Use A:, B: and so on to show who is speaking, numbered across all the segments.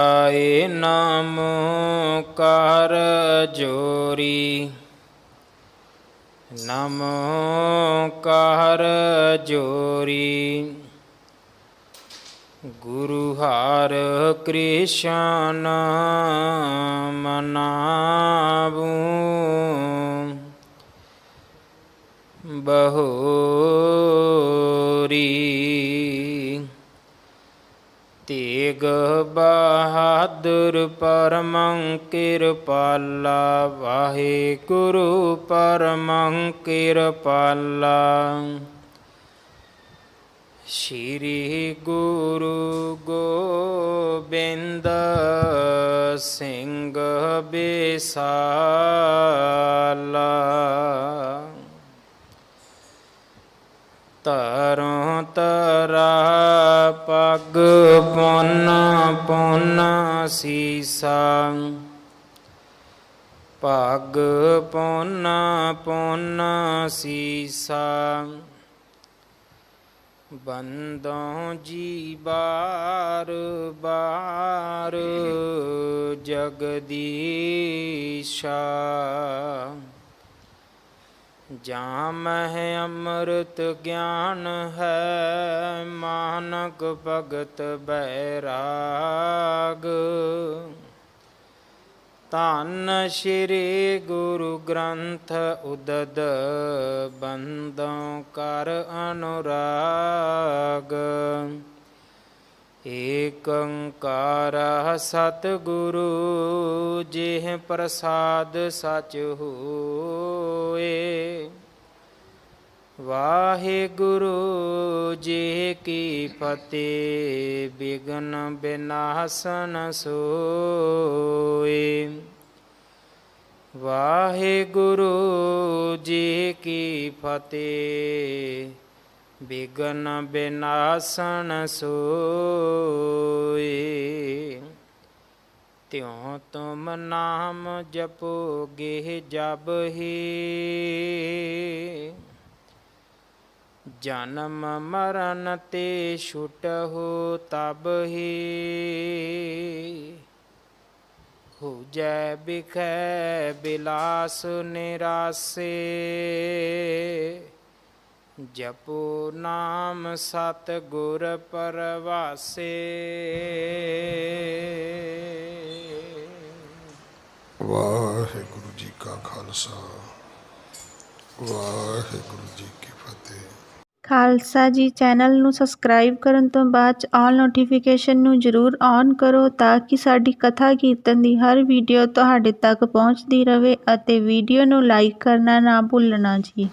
A: ਆਏ ਨਾਮ ਕਰ ਜੋਰੀ, ਨਮੋ ਕਰ ਜੋਰੀ। ਗੁਰੂ ਹਰਿ ਕ੍ਰਿਸ਼ਨ ਮਨਾਵੂਂ, ਬਹੋਰੀ। ਤੇਗ ਬਹਾਦਰ ਪਰਮੰ ਕਿਰਪਾਲਾ, ਵਾਹਿਗੁਰੂ ਪਰਮੰ ਕਿਰਪਾਲਾ। ਸ਼੍ਰੀ ਗੁਰੂ ਗੋਬਿੰਦ ਸਿੰਘ ਬਿਸਾਲਾ। ਤਰੋਂ ਤਰਾ ਪੱਗ ਪੁੰਨ ਪੁੰਨ ਸੀਸਾ, ਪੱਗ ਪੁੰਨ ਪੁੰਨ ਸੀਸਾ। ਬੰਦੋਂ ਜੀ ਬਾਰ ਬਾਰ ਜਗਦੀਸ਼ਾ, ਜਾਂ ਮਹਿ ਅੰਮ੍ਰਿਤ ਗਿਆਨ ਹੈ, ਮਾਨਕ ਭਗਤ ਬੈਰਾਗ। ਧੰਨ ਸ਼੍ਰੀ ਗੁਰੂ ਗ੍ਰੰਥ ਉਦਦ, ਬੰਦੋਂ ਕਰ ਅਨੁਰਾਗ। ਏਕ ਓੰਕਾਰ ਸਤਿਗੁਰੂ, ਜਿਹ ਪ੍ਰਸਾਦ ਸਚ ਹੋਏ। ਵਾਹਿਗੁਰੂ ਜੀ ਕੀ ਫਤਿਹ, ਬਿਘਨ ਬਿਨਾਸਨ ਸੋਏ। ਵਾਹਿਗੁਰੂ ਜੀ ਕੀ ਫਤਿਹ, ਬਿਘਨ ਬਿਨਾਸਨ ਸੋਏ। ਤਿਉ ਤੁਮ ਨਾਮ ਜਪੋਗੇ ਜਬ ਹੀ, ਜਨਮ ਮਰਨ ਤੇ ਛੁਟਹੁ ਤਬ ਹੀ। ਹੁਜੈ ਬਿਖੈ ਬਿਲਾਸ ਨਿਰਾਸੇ, ਜਪੋ ਨਾਮ ਸਤਿਗੁਰ ਪਰਵਾਸੇ।
B: ਵਾਹਿਗੁਰੂ ਜੀ ਕਾ ਖਾਲਸਾ, ਵਾਹਿਗੁਰੂ ਜੀ ਕੀ ਫਤਿਹ।
C: ਖਾਲਸਾ ਜੀ ਚੈਨਲ ਨੂੰ ਸਬਸਕ੍ਰਾਈਬ ਕਰਨ ਤੋਂ ਬਾਅਦ 'ਚ ਆਲ ਨੋਟੀਫਿਕੇਸ਼ਨ ਨੂੰ ਜ਼ਰੂਰ ਔਨ ਕਰੋ, ਤਾਂ ਕਿ ਸਾਡੀ ਕਥਾ ਕੀਰਤਨ ਦੀ ਹਰ ਵੀਡੀਓ ਤੁਹਾਡੇ ਤੱਕ ਪਹੁੰਚਦੀ ਰਹੇ। ਅਤੇ ਵੀਡੀਓ ਨੂੰ ਲਾਈਕ ਕਰਨਾ ਨਾ ਭੁੱਲਣਾ ਜੀ।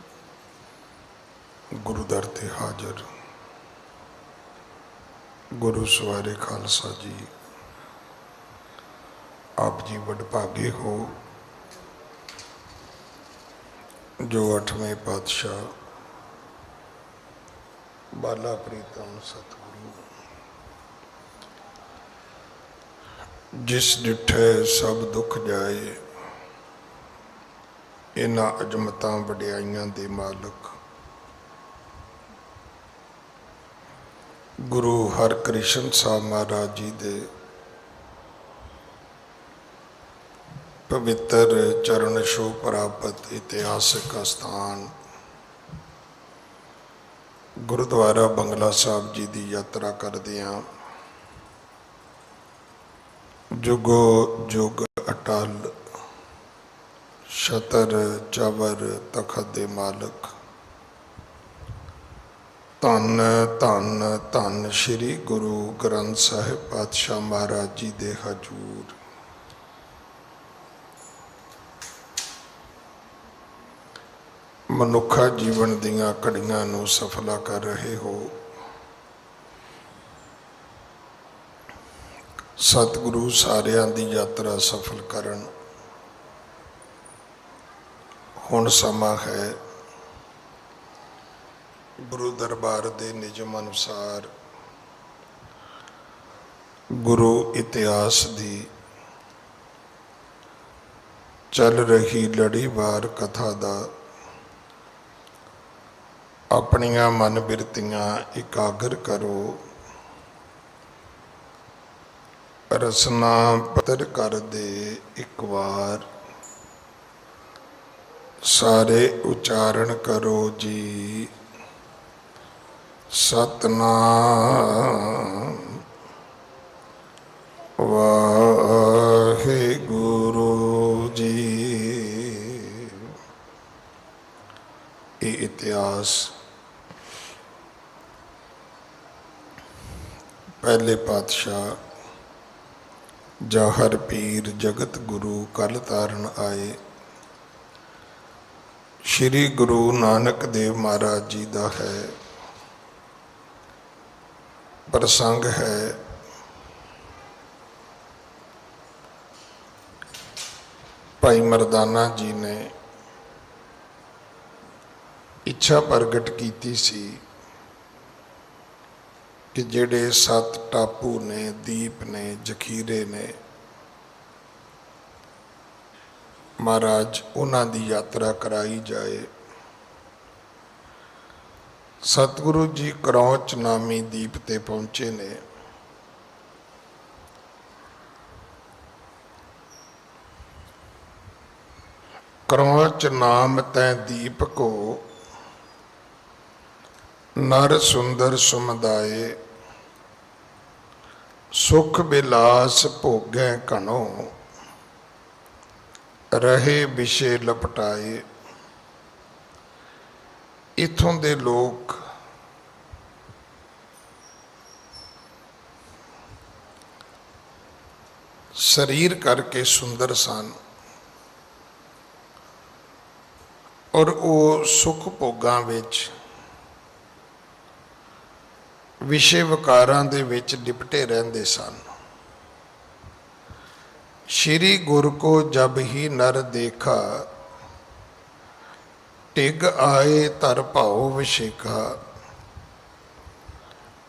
B: ਗੁਰੂ ਦਰ ਤੇ ਹਾਜ਼ਰ ਗੁਰੂ ਸਵਾਰੇ ਖਾਲਸਾ ਜੀ, ਆਪ ਜੀ ਵਡਭਾਗੇ ਹੋ ਜੋ 8ਵੇਂ ਪਾਤਸ਼ਾਹ ਬਾਲਾ ਪ੍ਰੀਤਮ ਸਤਿਗੁਰੂ, ਜਿਸ ਡਿਠੇ ਸਭ ਦੁੱਖ ਜਾਏ, ਇਹਨਾਂ ਅਜਮਤਾਂ ਵਡਿਆਈਆਂ ਦੇ ਮਾਲਕ ਗੁਰੂ ਹਰਕ੍ਰਿਸ਼ਨ ਸਾਹਿਬ ਮਹਾਰਾਜ ਜੀ ਦੇ ਪਵਿੱਤਰ ਚਰਨ ਛੋਹ ਪ੍ਰਾਪਤ ਇਤਿਹਾਸਕ ਅਸਥਾਨ ਗੁਰਦੁਆਰਾ ਬੰਗਲਾ ਸਾਹਿਬ ਜੀ ਦੀ ਯਾਤਰਾ ਕਰਦਿਆਂ ਜੁਗੋ ਜੁਗ ਅਟਲ ਛਤਰ ਚਵਰ ਤਖਤ ਦੇ ਮਾਲਕ ਧੰਨ ਧੰਨ ਧੰਨ ਸ਼੍ਰੀ ਗੁਰੂ ਗ੍ਰੰਥ ਸਾਹਿਬ ਪਾਤਸ਼ਾਹ ਮਹਾਰਾਜ ਜੀ ਦੇ ਹਜ਼ੂਰ ਮਨੁੱਖਾ ਜੀਵਨ ਦੀਆਂ ਘੜੀਆਂ ਨੂੰ ਸਫਲਾ ਕਰ ਰਹੇ ਹੋ। ਸਤਿਗੁਰੂ ਸਾਰਿਆਂ ਦੀ ਯਾਤਰਾ ਸਫਲ ਕਰਨ। ਹੁਣ ਸਮਾਂ ਹੈ ਗੁਰੂ ਦਰਬਾਰ ਦੇ ਨਿਯਮ ਅਨੁਸਾਰ ਗੁਰੂ ਇਤਿਹਾਸ ਦੀ ਚੱਲ ਰਹੀ ਲੜੀਵਾਰ ਕਥਾ ਦਾ ਆਪਣੀਆਂ ਮਨ ਬਿਰਤੀਆਂ ਇਕਾਗਰ ਕਰੋ। ਰਸਨਾ ਪੱਤਰ ਕਰ ਦੇ ਇੱਕ ਵਾਰ ਸਾਰੇ ਉਚਾਰਨ ਕਰੋ ਜੀ। ਸਤਨਾਮ ਵਾਹਿਗੁਰੂ ਜੀ। ਇਹ ਇਤਿਹਾਸ ਪਹਿਲੇ ਪਾਤਸ਼ਾਹ ਜਾਹਰ ਪੀਰ ਜਗਤ ਗੁਰੂ ਕਲ ਤਾਰਨ ਆਏ श्री गुरु नानक देव महाराज जी का है प्रसंग है। भाई मरदाना जी ने इच्छा प्रगट की सी कि जेड़े 7 टापू ने, दीप ने, जखीरे ने, महाराज उन्हां दी यात्रा कराई जाए। सतगुरु जी करौच नामी दीप ते पहुंचे ने। करौच नाम तै दीप को नर सुंदर सुमदाए सुख बिलास भोगै घणो रहे विषे लपटाए। इथों दे लोग शरीर करके सुंदर सन और वो सुख भोगां विच विषे विकारां दे विच लिपटे रहंदे सन। श्री गुरु को जब ही नर देखा टिग आए तर भाव विशेखा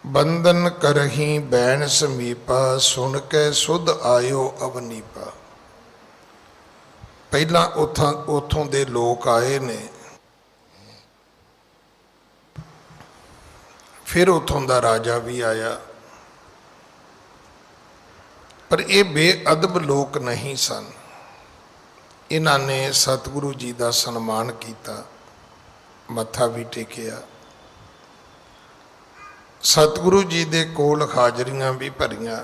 B: बंधन करही बैन समीपा सुन के सुध आयो अवनीपा। पहला उथों दे लोग आए ने, फिर उथों दा राजा भी आया, पर ये बेअदब लोग नहीं सन। इन्हां ने सतगुरु जी का सन्मान किया, मत्था भी टेकिया, सतगुरु जी दे कोल हाजरियां भी भरियां।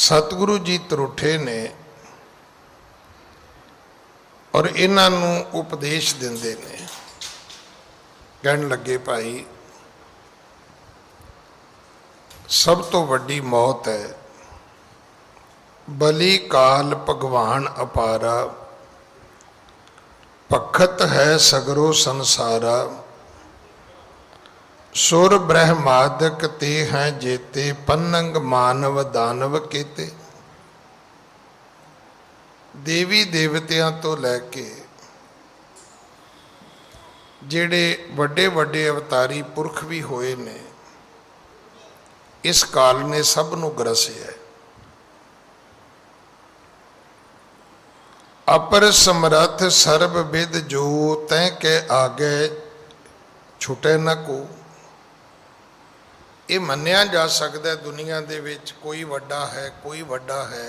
B: सतगुरु जी तरुठे ने और इन्हां नूं उपदेश दिंदे ने। कहण लगे भाई सब तो वड्डी मौत है बली काल भगवान अपारा पखत है सगरो संसारा सुर ब्रह्मादक ते हैं जेते पन्नंग मानव दानव केते। देवी देवतियां तो लैके जेड़े वड्डे वड्डे अवतारी पुरख भी होए ने इस काल ने सब नूं ग्रसिया। अपर समरथ सर्व विद जो तैं के आगे छुटे न को। ये मन्निया जा सकता है दुनिया दे विच कोई वड्डा है, कोई वड्डा है,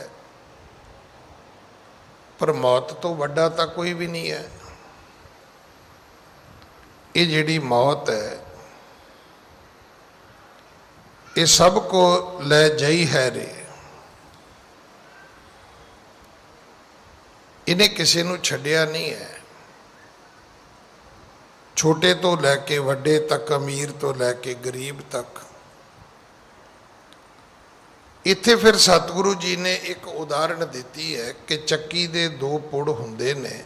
B: पर मौत तो वड्डा तो कोई भी नहीं है। ये जिहड़ी मौत है ये सब को ले जाई है रे। इन्हें किसी नूं छड्डिया नहीं है। छोटे तो लैके वड्डे तक, अमीर तो लैके गरीब तक। इत्थे फिर सतगुरु जी ने एक उदाहरण दी है कि चक्की दे 2 पुड़ हुंदे ने,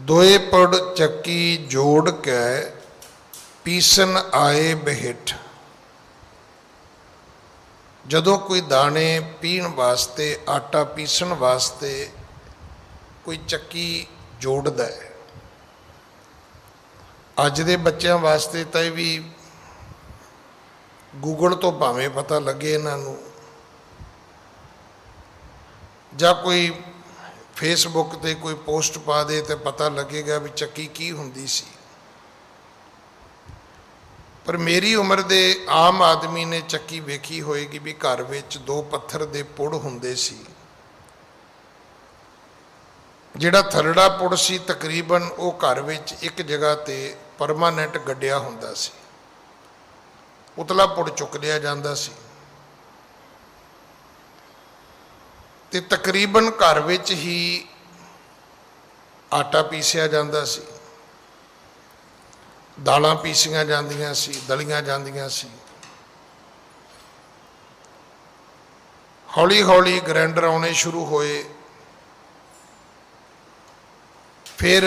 B: दोए पुड़ चक्की जोड़ के पीसन आए बिहिठ। जदों कोई दाने पीण वास्ते, आटा पीसन वास्ते कोई चक्की जोड़दा है। अज दे बच्चों वास्ते तो भी गूगल तो भावें पता लगे इन्हों, ਜਾਂ कोई फेसबुक ते कोई पोस्ट पा दे तो पता लगेगा भी चक्की की हुंदी सी। पर मेरी उम्र के आम आदमी ने ਚੱਕੀ ਵੇਖੀ होएगी भी घर ਵਿੱਚ 2 पत्थर के पुड़ ਹੁੰਦੇ ਸੀ। ਜਿਹੜਾ ਥੱਲੜਾ ਪੁੜ ਸੀ ਤਕਰੀਬਨ ਉਹ ਘਰ ਵਿੱਚ ਇੱਕ ਜਗ੍ਹਾ ਤੇ ਪਰਮਾਨੈਂਟ ਗੱਡਿਆ ਹੁੰਦਾ ਸੀ। ਉਤਲਾ ਪੁੜ ਚੁੱਕ ਲਿਆ ਜਾਂਦਾ ਸੀ ਤੇ ਤਕਰੀਬਨ ਘਰ ਵਿੱਚ ਹੀ ਆਟਾ ਪੀਸਿਆ ਜਾਂਦਾ ਸੀ, ਦਾਲਾਂ ਪੀਸੀਆਂ ਜਾਂਦੀਆਂ ਸੀ, ਦਲੀਆਂ ਜਾਂਦੀਆਂ ਸੀ। ਹੌਲੀ ਹੌਲੀ ਗ੍ਰੈਂਡਰ ਆਉਣੇ ਸ਼ੁਰੂ ਹੋਏ, फिर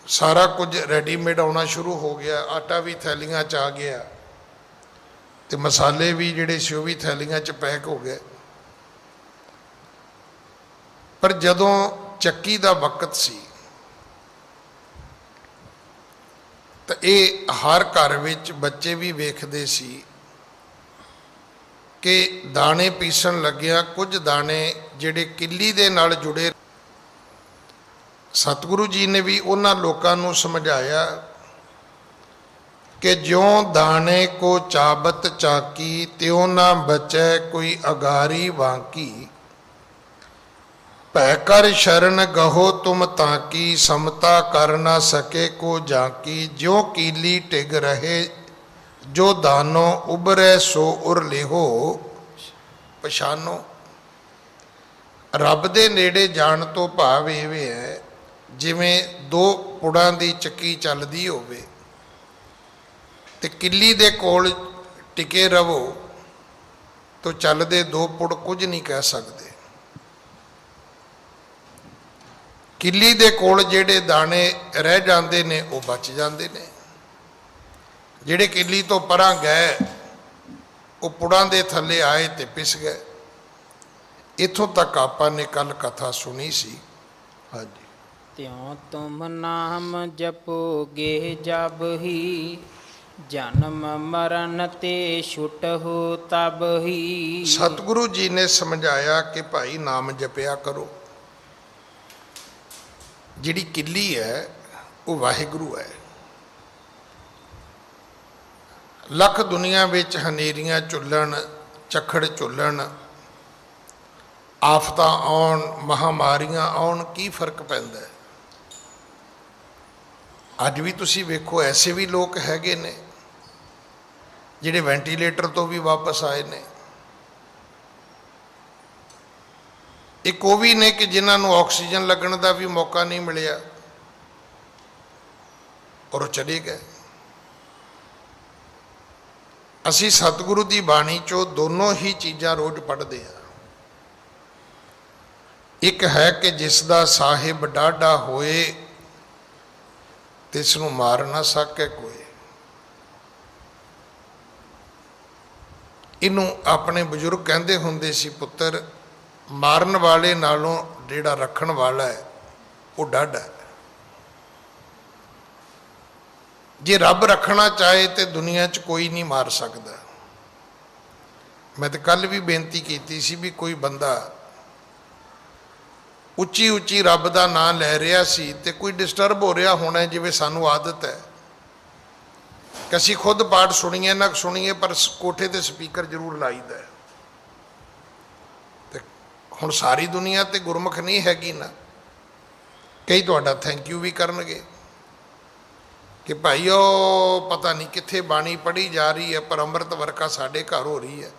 B: सारा कुछ रेडीमेड आना शुरू हो गया। आटा भी थैलियां च आ गया ते मसाले भी जिहड़े सी भी थैलियां च पैक हो गए। पर जदों ਚੱਕੀ ਦਾ वक्त सी तो ये हर घर विच बच्चे भी वेखदे सी कि दाने पीसन लग्या कुछ दाने जिहड़े किली दे नाल जुड़े। सतगुरु जी ने भी उन्हां लोकां नूं समझाया कि ज्यों दाने को चाबत चाकी त्यों ना बचै कोई अगारी वांकी। भै कर शरण गहो तुम ताकी समता कर ना सके को जाकी। ज्यों कीली टिग रहे जो दानो उभरे सो उर लेहो पछानो। रब दे नेड़े जाण तो भाव इवें है जिवें 2 पुड़ां दी ਚੱਕੀ ਚੱਲਦੀ होवे ते किली दे कोल टिके रवो तो चलदे 2 पुड़ कुछ नहीं कह सकते। किली दे कोल जिहड़े दाने रह जांदे ने वो बच जांदे ने, ਜਿਹੜੇ किली तो परां गए वो पुड़ां दे थल्ले आए ते पिस गए। इथों तक आपां ने कल कथा सुनी सी। हाँ जी।
A: त्यों तुम नाम जपोगे जब ही जन्म मरण ते छुट हो तब ही।
B: सतगुरु जी ने समझाया कि भाई नाम जपिया करो। जिहड़ी किली है वो वाहिगुरु है। लख दुनिया विच हनेरियां झुल्लन, झक्खड़ झुल्लन, आफतां आउण, महामारियां आउण, की फर्क पैंदा है? अज भी तुसीं वेखो ऐसे भी लोग हैगे ने जिहड़े वेंटीलेटर तो भी वापस आए ने। एक वो भी ने कि जिन्हां नूं ऑक्सीजन लगण दा भी मौका नहीं मिलिया और वो चले गए। असी सतगुरु की बाणी चो दोनों ही चीज़ां रोज़ पढ़ते हैं। एक है कि जिसका साहिब डाढ़ा होए तिसनूं मार ना सके कोई। इनू अपने बजुर्ग कहते हुंदे सी, पुत्र मारन वाले नालों जिहड़ा रखण वाला है वो डाढ़ा है। जे रब रखना चाहे तो दुनिया च कोई नहीं मार सकता। मैं तो कल भी बेनती की सी भी कोई बंदा उच्ची उच्ची रब का नाम लै रहा सी ते कोई डिस्टर्ब हो रहा होना है, जिवें सानू आदत है कि असीं खुद पाठ सुनीए ना सुनीए पर कोठे ते स्पीकर जरूर लाईदा है। ते हुण सारी दुनिया ते गुरमुख नहीं हैगी ना, कई तुहाडा थैंक यू भी करनगे कि भाई ओ पता नहीं कित्थे बाणी पढ़ी जा रही है पर अमृत वर्खा साडे घर हो रही है।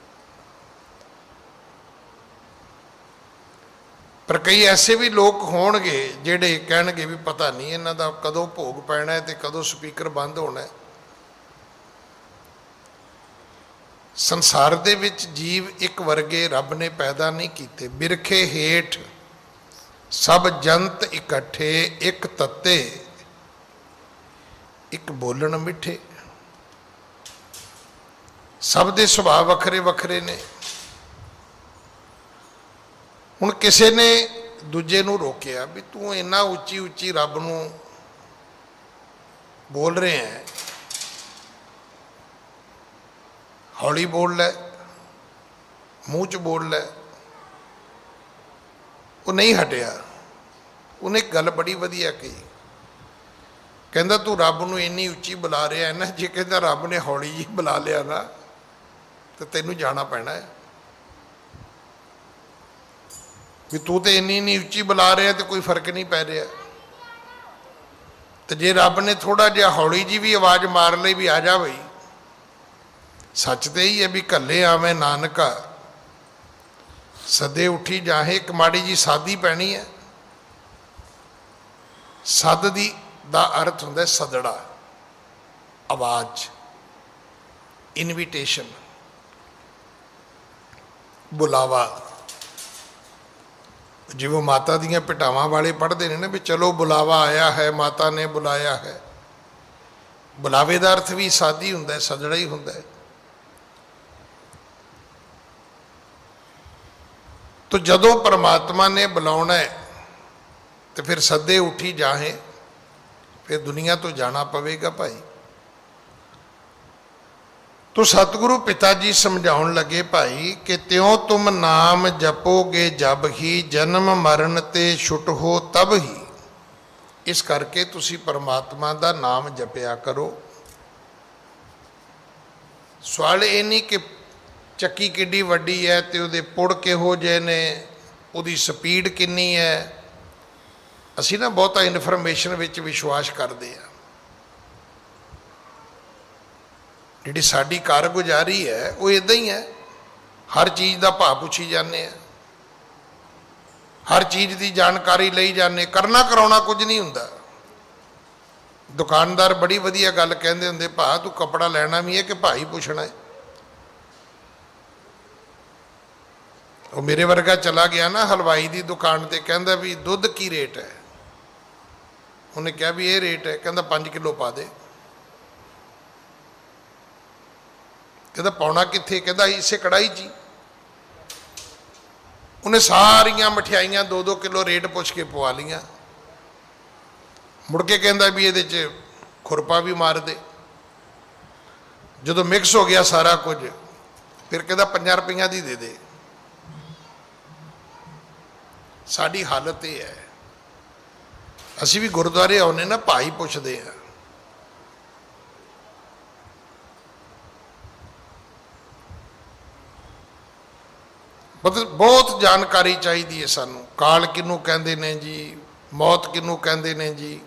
B: पर कई ऐसे भी लोग होणगे जिहड़े कहणगे भी पता नहीं इन्हां दा कदों भोग पैना है ते कदों स्पीकर बंद होना है। संसार दे विच जीव एक वर्गे रब ने पैदा नहीं कीते। बिरखे हेठ सब जंत इकट्ठे एक तत्ते एक बोलन मिठे। सब दे सुभाव वखरे वखरे ने। हुण किसी ने दूजे नूं रोकिया भी तू इन्ना उच्ची उच्ची रब नूं बोल रहे हैं, हौली बोल लै, मूँह च बोल लै। वो नहीं हटिया। उन्हें एक गल बड़ी वधिया कही ਕਹਿੰਦਾ ਤੂੰ ਰੱਬ ਨੂੰ ਇੰਨੀ ਉੱਚੀ ਬੁਲਾ ਰਿਹਾ ਹੈ ਨਾ, ਜੇ ਕਹਿੰਦਾ ਰੱਬ ਨੇ ਹੌਲੀ ਜੀ ਬੁਲਾ ਲਿਆ ਨਾ ਤੇ ਤੈਨੂੰ ਜਾਣਾ ਪੈਣਾ ਹੈ ਵੀ ਤੂੰ ਤੇ ਇੰਨੀ ਉੱਚੀ ਬੁਲਾ ਰਿਹਾ ਤੇ ਕੋਈ ਫਰਕ ਨਹੀਂ ਪੈ ਰਿਹਾ। ਤੇ ਜੇ ਰੱਬ ਨੇ ਥੋੜਾ ਜਿਹਾ ਹੌਲੀ ਜੀ ਵੀ ਆਵਾਜ਼ ਮਾਰ ਲਈ ਵੀ ਆ ਜਾ ਬਈ, ਸੱਚ ਤੇ ਹੀ ਹੈ ਵੀ ਘੱਲੇ ਆਵੇਂ ਨਾਨਕਾ ਸਦੇ ਉੱਠੀ ਜਾਹੇ। ਇੱਕ ਮਾੜੀ ਜੀ ਸਾਦੀ ਪੈਣੀ ਹੈ। ਸੱਦ ਦਾ ਅਰਥ ਹੁੰਦਾ ਸਦੜਾ, ਆਵਾਜ਼, ਇਨਵੀਟੇਸ਼ਨ, ਬੁਲਾਵਾ। ਜਿਵੇਂ ਮਾਤਾ ਦੀਆਂ ਭਟਾਵਾਂ ਵਾਲੇ ਪੜ੍ਹਦੇ ਨੇ ਨਾ ਵੀ ਚਲੋ ਬੁਲਾਵਾ ਆਇਆ ਹੈ, ਮਾਤਾ ਨੇ ਬੁਲਾਇਆ ਹੈ। ਬੁਲਾਵੇ ਦਾ ਅਰਥ ਵੀ ਸਾਦੀ ਹੁੰਦਾ, ਸਦੜਾ ਹੀ ਹੁੰਦਾ ਹੈ। ਤੋ ਜਦੋਂ ਪਰਮਾਤਮਾ ਨੇ ਬੁਲਾਉਣਾ ਹੈ ਤੇ ਫਿਰ ਸੱਦੇ ਉੱਠੀ ਜਾਹੇ, ਫਿਰ ਦੁਨੀਆ ਤੋਂ ਜਾਣਾ ਪਵੇਗਾ ਭਾਈ। ਤੋ ਸਤਿਗੁਰੂ ਪਿਤਾ ਜੀ ਸਮਝਾਉਣ ਲੱਗੇ ਭਾਈ ਕਿ ਤਿਉ ਤੁਮ ਨਾਮ ਜਪੋਗੇ ਜਬ ਹੀ, ਜਨਮ ਮਰਨ ਤੇ ਛੁਟਹੁ ਤਬ ਹੀ। ਇਸ ਕਰਕੇ ਤੁਸੀਂ ਪਰਮਾਤਮਾ ਦਾ ਨਾਮ ਜਪਿਆ ਕਰੋ। ਸਵਾਲ ਇਹ ਨਹੀਂ ਕਿ ਚੱਕੀ ਕਿੱਡੀ ਵੱਡੀ ਹੈ ਤੇ ਉਹਦੇ ਪੁੜ ਕਿਹੋ ਜਿਹੇ ਨੇ, ਉਹਦੀ ਸਪੀਡ ਕਿੰਨੀ ਹੈ। ਅਸੀਂ ਨਾ ਬਹੁਤਾ ਇਨਫੋਰਮੇਸ਼ਨ ਵਿੱਚ ਵਿਸ਼ਵਾਸ ਕਰਦੇ ਹਾਂ। ਜਿਹੜੀ ਸਾਡੀ ਕਾਰਗੁਜ਼ਾਰੀ ਹੈ ਉਹ ਇੱਦਾਂ ਹੀ ਹੈ, ਹਰ ਚੀਜ਼ ਦਾ ਭਾਅ ਪੁੱਛੀ ਜਾਂਦੇ ਆ, ਹਰ ਚੀਜ਼ ਦੀ ਜਾਣਕਾਰੀ ਲਈ ਜਾਂਦੇ। ਕਰਨਾ ਕਰਾਉਣਾ ਕੁਝ ਨਹੀਂ ਹੁੰਦਾ। ਦੁਕਾਨਦਾਰ ਬੜੀ ਵਧੀਆ ਗੱਲ ਕਹਿੰਦੇ ਹੁੰਦੇ, ਭਾ ਤੂੰ ਕੱਪੜਾ ਲੈਣਾ ਵੀ ਹੈ ਕਿ ਭਾਅ ਹੀ ਪੁੱਛਣਾ ਹੈ। ਉਹ ਮੇਰੇ ਵਰਗਾ ਚਲਾ ਗਿਆ ਨਾ ਹਲਵਾਈ ਦੀ ਦੁਕਾਨ ਤੇ, ਕਹਿੰਦਾ ਵੀ ਦੁੱਧ ਕੀ ਰੇਟ ਹੈ। ਉਹਨੇ ਕਿਹਾ ਵੀ ਇਹ ਰੇਟ ਹੈ। ਕਹਿੰਦਾ 5 ਕਿਲੋ ਪਾ ਦੇ। ਕਹਿੰਦਾ ਪਾਉਣਾ ਕਿੱਥੇ? ਕਹਿੰਦਾ ਇਸੇ ਕੜਾਈ 'ਚ ਹੀ। ਉਹਨੇ ਸਾਰੀਆਂ ਮਠਿਆਈਆਂ 2-2 ਕਿਲੋ ਰੇਟ ਪੁੱਛ ਕੇ ਪਵਾ ਲੀਆਂ। ਮੁੜ ਕੇ ਕਹਿੰਦਾ ਵੀ ਇਹਦੇ 'ਚ ਖੁਰਪਾ ਵੀ ਮਾਰ ਦੇ। ਜਦੋਂ ਮਿਕਸ ਹੋ ਗਿਆ ਸਾਰਾ ਕੁਝ, ਫਿਰ ਕਹਿੰਦਾ 5 ਰੁਪਈਆਂ ਦੀ ਦੇ ਦੇ। ਸਾਡੀ ਹਾਲਤ ਇਹ ਹੈ, ਅਸੀਂ ਵੀ ਗੁਰਦੁਆਰੇ ਆਉਂਦੇ ਨਾ, ਭਾਈ ਪੁੱਛਦੇ ਆ। ਬਹੁਤ ਜਾਣਕਾਰੀ ਚਾਹੀਦੀ ਹੈ ਸਾਨੂੰ। ਕਾਲ ਕਿਹਨੂੰ ਕਹਿੰਦੇ ਨੇ ਜੀ, ਮੌਤ ਕਿਹਨੂੰ ਕਹਿੰਦੇ ਨੇ ਜੀ।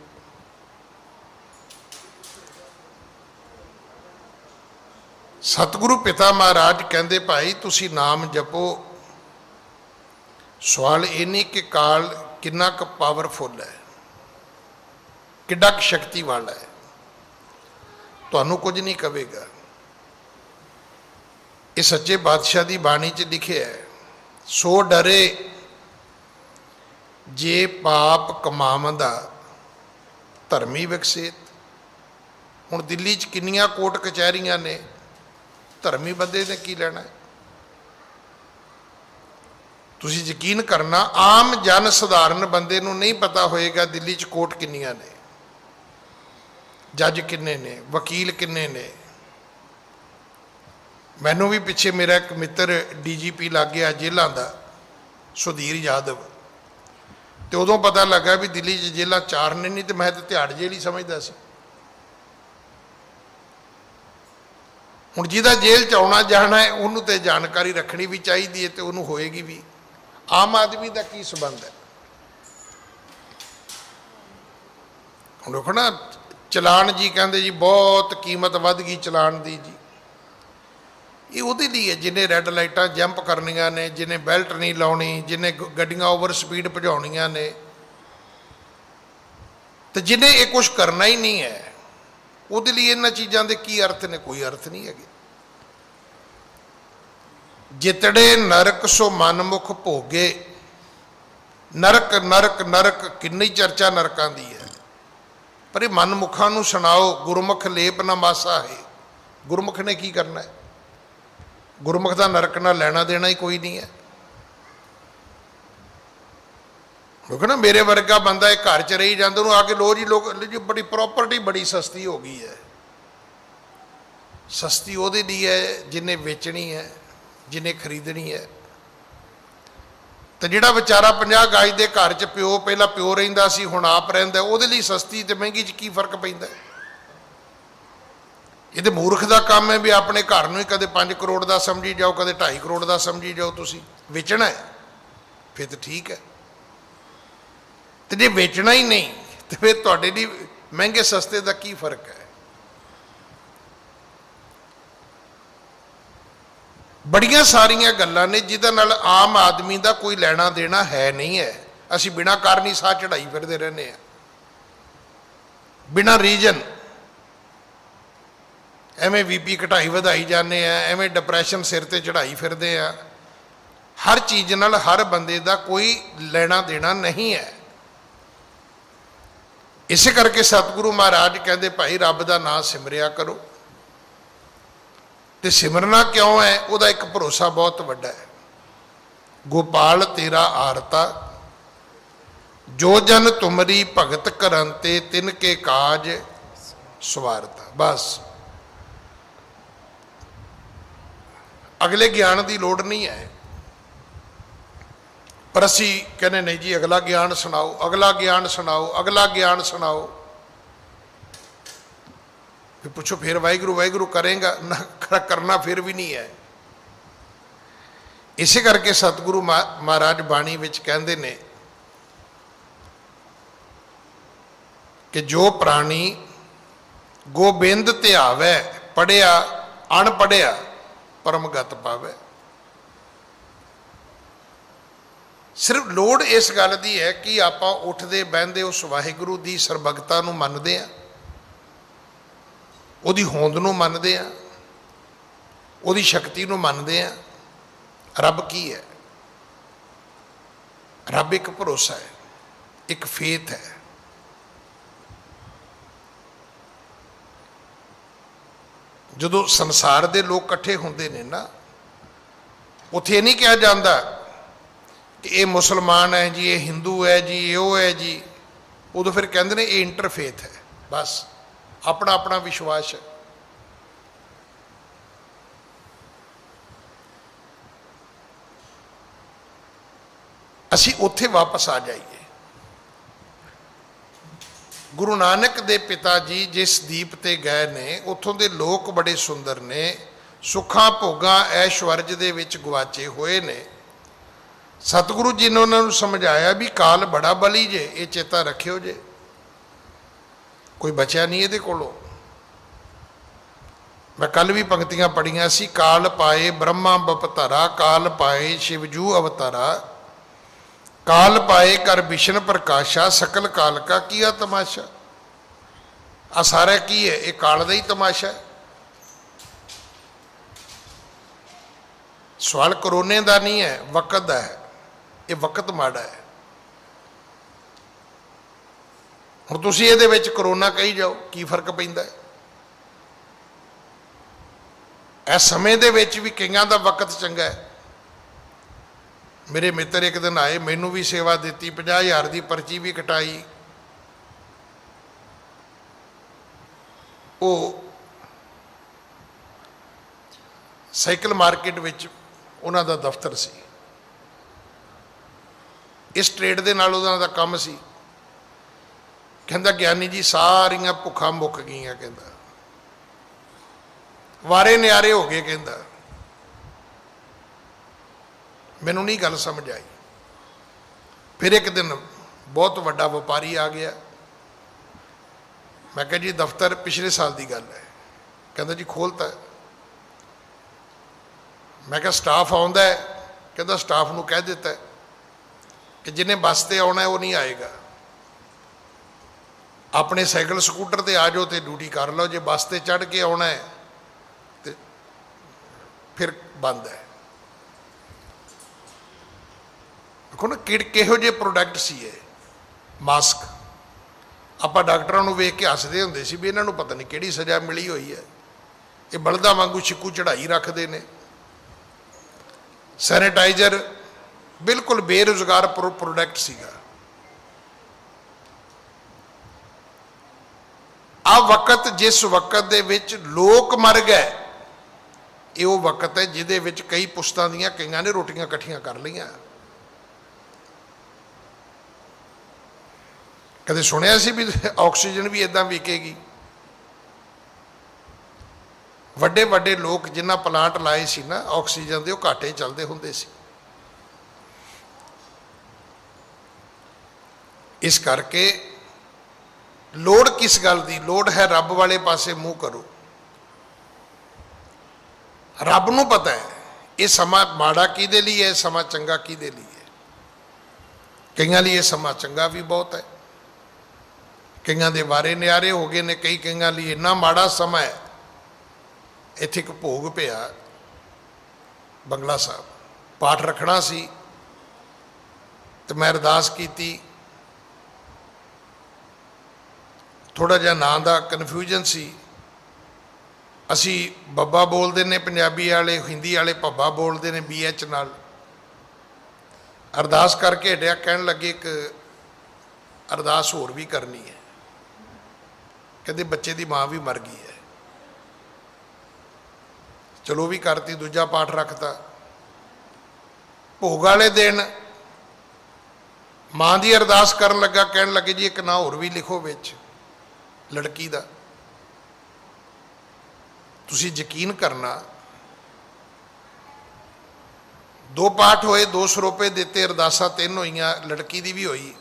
B: ਸਤਿਗੁਰੂ ਪਿਤਾ ਮਹਾਰਾਜ ਕਹਿੰਦੇ ਭਾਈ ਤੁਸੀਂ ਨਾਮ ਜਪੋ। ਸਵਾਲ ਇਹ ਨਹੀਂ ਕਿ ਕਾਲ ਕਿੰਨਾ ਕੁ ਪਾਵਰਫੁੱਲ ਹੈ, ਕਿੱਡਾ ਕੁ ਸ਼ਕਤੀ ਵਾਲਾ ਹੈ। ਤੁਹਾਨੂੰ ਕੁਝ ਨਹੀਂ ਕਵੇਗਾ। ਇਹ ਸੱਚੇ ਬਾਦਸ਼ਾਹ ਦੀ ਬਾਣੀ 'ਚ ਲਿਖਿਆ ਹੈ, ਸੋ ਡਰੇ ਜੇ ਪਾਪ ਕਮਾਵੰਦਾ ਧਰਮੀ ਵਿਕਸਿਤ। ਹੁਣ ਦਿੱਲੀ 'ਚ ਕਿੰਨੀਆਂ ਕੋਰਟ ਕਚਹਿਰੀਆਂ ਨੇ, ਧਰਮੀ ਬੰਦੇ ਨੇ ਕੀ ਲੈਣਾ। ਤੁਸੀਂ ਯਕੀਨ ਕਰਨਾ, ਆਮ ਜਨ ਸਧਾਰਨ ਬੰਦੇ ਨੂੰ ਨਹੀਂ ਪਤਾ ਹੋਏਗਾ ਦਿੱਲੀ 'ਚ ਕੋਰਟ ਕਿੰਨੀਆਂ ਨੇ, ਜੱਜ ਕਿੰਨੇ ਨੇ, ਵਕੀਲ ਕਿੰਨੇ ਨੇ। ਮੈਨੂੰ ਵੀ ਪਿੱਛੇ ਮੇਰਾ ਇੱਕ ਮਿੱਤਰ DGP ਲੱਗ ਗਿਆ ਜੇਲ੍ਹਾਂ ਦਾ, ਸੁਧੀਰ ਯਾਦਵ, ਤੇ ਉਦੋਂ ਪਤਾ ਲੱਗਾ ਵੀ ਦਿੱਲੀ 'ਚ ਜੇਲ੍ਹਾਂ 4 ਨੇ, ਨਹੀਂ ਤੇ ਮੈਂ ਤਾਂ ਤਿਹਾੜ ਜੇਲ੍ਹ ਹੀ ਸਮਝਦਾ ਸੀ। ਹੁਣ ਜਿਹਦਾ ਜੇਲ੍ਹ 'ਚ ਆਉਣਾ ਜਾਣਾ ਹੈ ਉਹਨੂੰ ਤੇ ਜਾਣਕਾਰੀ ਰੱਖਣੀ ਵੀ ਚਾਹੀਦੀ ਹੈ ਤੇ ਉਹਨੂੰ ਹੋਏਗੀ ਵੀ। ਆਮ ਆਦਮੀ ਦਾ ਕੀ ਸੰਬੰਧ ਹੈ? ਹੁਣ ਦੇਖੋ ਨਾ, ਚਲਾਨ ਜੀ ਕਹਿੰਦੇ ਜੀ ਬਹੁਤ ਕੀਮਤ ਵੱਧ ਗਈ ਚਲਾਨ ਦੀ ਜੀ। ਇਹ ਉਹਦੇ ਲਈ ਹੈ ਜਿਹਨੇ ਰੈੱਡ ਲਾਈਟਾਂ ਜੰਪ ਕਰਨੀਆਂ ਨੇ, ਜਿਹਨੇ ਬੈਲਟ ਨਹੀਂ ਲਾਉਣੀ, ਜਿਹਨੇ ਗੱਡੀਆਂ ਓਵਰ ਸਪੀਡ ਭਜਾਉਣੀਆਂ ਨੇ, ਤੇ ਜਿਹਨੇ ਇਹ ਕੁਛ ਕਰਨਾ ਹੀ ਨਹੀਂ ਹੈ, ਉਹਦੇ ਲਈ ਇਹਨਾਂ ਚੀਜ਼ਾਂ ਦੇ ਕੀ ਅਰਥ ਨੇ? ਕੋਈ ਅਰਥ ਨਹੀਂ ਹੈਗੇ। ਜਿਤੜੇ ਨਰਕ ਸੋ ਮਨਮੁਖ ਭੋਗੇ। ਨਰਕ ਨਰਕ ਨਰਕ, ਕਿੰਨੀ ਚਰਚਾ ਨਰਕਾਂ ਦੀ ਹੈ, ਪਰ ਇਹ ਮਨਮੁਖਾਂ ਨੂੰ ਸੁਣਾਓ। ਗੁਰਮੁਖ ਲੇਪ ਨਾ ਮਾਸਾ ਹੈ। ਗੁਰਮੁਖ ਨੇ ਕੀ ਕਰਨਾ ਹੈ? ਗੁਰਮੁਖ ਦਾ ਨਰਕ ਨਾਲ ਲੈਣਾ ਦੇਣਾ ਹੀ ਕੋਈ ਨਹੀਂ ਹੈ। ਕਿਉਂਕਿ ਨਾ ਮੇਰੇ ਵਰਗਾ ਬੰਦਾ ਇਹ ਘਰ 'ਚ ਰਹੀ ਜਾਂਦਾ, ਉਹਨੂੰ ਆ ਕੇ ਲੋ ਜੀ ਲੋਕ ਜੀ ਬੜੀ ਪ੍ਰਾਪਰਟੀ ਬੜੀ ਸਸਤੀ ਹੋ ਗਈ ਹੈ। ਸਸਤੀ ਉਹਦੇ ਲਈ ਹੈ ਜਿਹਨੇ ਵੇਚਣੀ ਹੈ, ਜਿਹਨੇ ਖਰੀਦਣੀ ਹੈ। तो जिहड़ा बेचारा 50 गज के घर च प्यो पहला प्यो रहिंदा सी हुण आप रहिंदा, उहदे लई सस्ती ते महंगी च की फर्क पैंदा है? ये तो मूर्ख का काम है भी अपने घर में कदे 5 करोड़ का समझी जाओ, कदे 2.5 करोड़ का समझी जाओ। तुसी बेचना है फिर तो ठीक है, तो जे बेचना ही नहीं तो फिर तुहाडे लई महंगे सस्ते का की फर्क है? बड़ियां सारियां गल्लां ने जिहदे नाल आम आदमी का कोई लैना देना है नहीं है। असीं बिना कारण ही साह चढ़ाई फिरदे रहने हैं, बिना रीजन एवें बीपी घटाई वधाई जाने हैं, एवें डिप्रैशन सिर ते चढ़ाई फिरदे हैं। हर चीज़ नाल हर बंदे का कोई लेना देना नहीं है। इस करके सतगुरु महाराज कहते भाई रब का नाम सिमरिया करो। तो सिमरना क्यों है? उसका एक भरोसा बहुत वड्डा है। गोपाल तेरा आरता जो जन तुमरी भगत करंते तिनके काज सवारता। बस अगले ज्ञान की लोड़ नहीं है। पर असी कहने नहीं जी अगला ज्ञान सुनाओ, अगला ज्ञान सुनाओ, अगला ज्ञान सुनाओ। फिर पूछो फिर वाहिगुरु वाहिगुरु करेगा ना, करना फिर भी नहीं है। इस करके सतगुरु महाराज बाणी विच कहते ने कि जो प्राणी गोबिंद ते आवे पढ़िया अनपढ़िया परमगत पावे। सिर्फ लोड़ इस गल की है कि आप उठते बहते उस वाहिगुरु की सरबगता नूं मनदे आ, उहदी होंद नूं मनदे आ, उहदी शक्ति नूं मनदे आ। रब की है? रब एक भरोसा है, एक फेथ है। जदों संसार के लोग इकट्ठे होंदे ने ना, उत्थे नहीं कहा जाता कि ये मुसलमान है जी, ये हिंदू है जी, ये वो है जी। उदों फिर कहते हैं ये इंटरफेथ है। बस अपना अपना विश्वास है। असी उत्थे वापस आ जाइए। गुरु नानक दे पिता जी जिस दीप ते गए ने, उत्थों दे लोग बड़े सुंदर ने, सुखा भोगा ऐश्वर्य दे विच गवाचे हुए ने। सतगुरु जी ने उन्होंने समझाया भी काल बड़ा बली जे, ये चेता रखियो जे, कोई बचा नहीं ये कोलों। मैं कल भी पंक्तियां पढ़िया सी। काल पाए ब्रह्मा बपतारा, काल पाए शिवजू अवतारा, काल पाए कर विष्णु प्रकाशा, सकल काल का किया तमाशा। आ सारा की है? ये काल का ही तमाशा है। सवाल करोने का नहीं है, वक़्त का है। ये वक़्त माड़ा है। हुण तुसीं इहदे विच करोना कही जाओ, की फर्क पैंदा है? इस समय दे विच भी कईयां दा वक़्त चंगा है। मेरे मित्र एक दिन आए, मैनू भी सेवा दी, 50,000 की पर्ची भी कटाई। वो साइकिल मार्केट विच उन्हां दा दफ्तर सी। इस ट्रेड दे नाल उन्हां दा काम सी। कहंदा ज्ञानी जी सारियां भुखां मुक गईयां, कहंदा वारे न्यारे हो गए। कहंदा मैनू नहीं गल समझ आई। फिर एक दिन बहुत वड्डा व्यापारी आ गया। मैं कहा जी दफ्तर पिछले साल की गल है। कहता जी खोलता है। मैं कहा स्टाफ आउंदा है? कहता स्टाफ नूं कह दिता है कि जिन्हें बस ते आउणा है वो नहीं आएगा। अपने साइकिल स्कूटर ते आ जाओ तो ड्यूटी कर लो, जे बस ते चढ़ के आउणा है तो फिर बंद है। देखो ना किहो जे प्रोडक्ट सी है। मास्क आप डॉक्टरों को वेख के हसदे हुंदे सी भी इन्हों पता नहीं किहड़ी सज़ा मिली हुई है। ये बलदा वांगू छिक्कू चढ़ाई रखते हैं। सैनिटाइजर बिल्कुल बेरोजगार प्रोडक्ट सीगा। आ वक़्त जिस वक़्त दे विच लोग मर गए, ये वो वक़्त है जिहदे विच कई पुश्तां दियां कईयां ने रोटियां इकट्ठियां कर लईआं। ਕਦੇ ਸੁਣਿਆ ਸੀ ਵੀ ਆਕਸੀਜਨ ਵੀ ਇਦਾਂ ਵਿਕੇਗੀ? ਵੱਡੇ ਵੱਡੇ ਲੋਕ ਜਿਨ੍ਹਾਂ ਪਲਾਂਟ ਲਾਏ ਸੀ ਨਾ ਆਕਸੀਜਨ ਦੇ, ਉਹ ਘਾਟੇ ਚੱਲਦੇ ਹੁੰਦੇ ਸੀ। ਇਸ ਕਰਕੇ ਲੋੜ ਕਿਸ ਗੱਲ ਦੀ? ਲੋੜ ਹੈ ਰੱਬ ਵਾਲੇ ਪਾਸੇ ਮੂੰਹ ਕਰੋ। ਰੱਬ ਨੂੰ ਪਤਾ ਹੈ ਇਹ ਸਮਾਂ ਮਾੜਾ ਕਿਹਦੇ ਲਈ ਹੈ, ਸਮਾਂ ਚੰਗਾ ਕਿਹਦੇ ਲਈ ਹੈ। ਕਈਆਂ ਲਈ ਇਹ ਸਮਾਂ ਚੰਗਾ ਵੀ ਬਹੁਤ ਹੈ, ਕਈਆਂ ਦੇ ਵਾਰੇ ਨਿਆਰੇ ਹੋ ਗਏ ਨੇ, ਕਈਆਂ ਲਈ ਇੰਨਾ ਮਾੜਾ ਸਮਾਂ ਹੈ। ਇੱਥੇ ਇੱਕ ਭੋਗ ਪਿਆ ਬੰਗਲਾ ਸਾਹਿਬ, ਪਾਠ ਰੱਖਣਾ ਸੀ ਤੇ ਮੈਂ ਅਰਦਾਸ ਕੀਤੀ। ਥੋੜ੍ਹਾ ਜਿਹਾ ਨਾਂ ਦਾ ਕਨਫਿਊਜ਼ਨ ਸੀ। ਅਸੀਂ ਬੱਬਾ ਬੋਲਦੇ ਨੇ ਪੰਜਾਬੀ ਵਾਲੇ, ਹਿੰਦੀ ਵਾਲੇ ਭੱਬਾ ਬੋਲਦੇ ਨੇ BH ਨਾਲ। ਅਰਦਾਸ ਕਰਕੇ ਹਟਿਆ, ਕਹਿਣ ਲੱਗੇ ਇੱਕ ਅਰਦਾਸ ਹੋਰ ਵੀ ਕਰਨੀ ਹੈ। ਕਹਿੰਦੇ ਬੱਚੇ ਦੀ ਮਾਂ ਵੀ ਮਰ ਗਈ ਹੈ। ਚਲੋ ਵੀ ਕਰਤੀ, ਦੂਜਾ ਪਾਠ ਰੱਖਤਾ। ਭੋਗ ਵਾਲੇ ਦਿਨ ਮਾਂ ਦੀ ਅਰਦਾਸ ਕਰਨ ਲੱਗਾ, ਕਹਿਣ ਲੱਗੇ ਜੀ ਇੱਕ ਨਾਂ ਹੋਰ ਵੀ ਲਿਖੋ ਵਿੱਚ ਲੜਕੀ ਦਾ। ਤੁਸੀਂ ਯਕੀਨ ਕਰਨਾ, 2 ਪਾਠ ਹੋਏ, 2 ਸਰੋਪੇ ਦਿੱਤੇ, ਅਰਦਾਸਾਂ 3 ਹੋਈਆਂ, ਲੜਕੀ ਦੀ ਵੀ ਹੋਈ।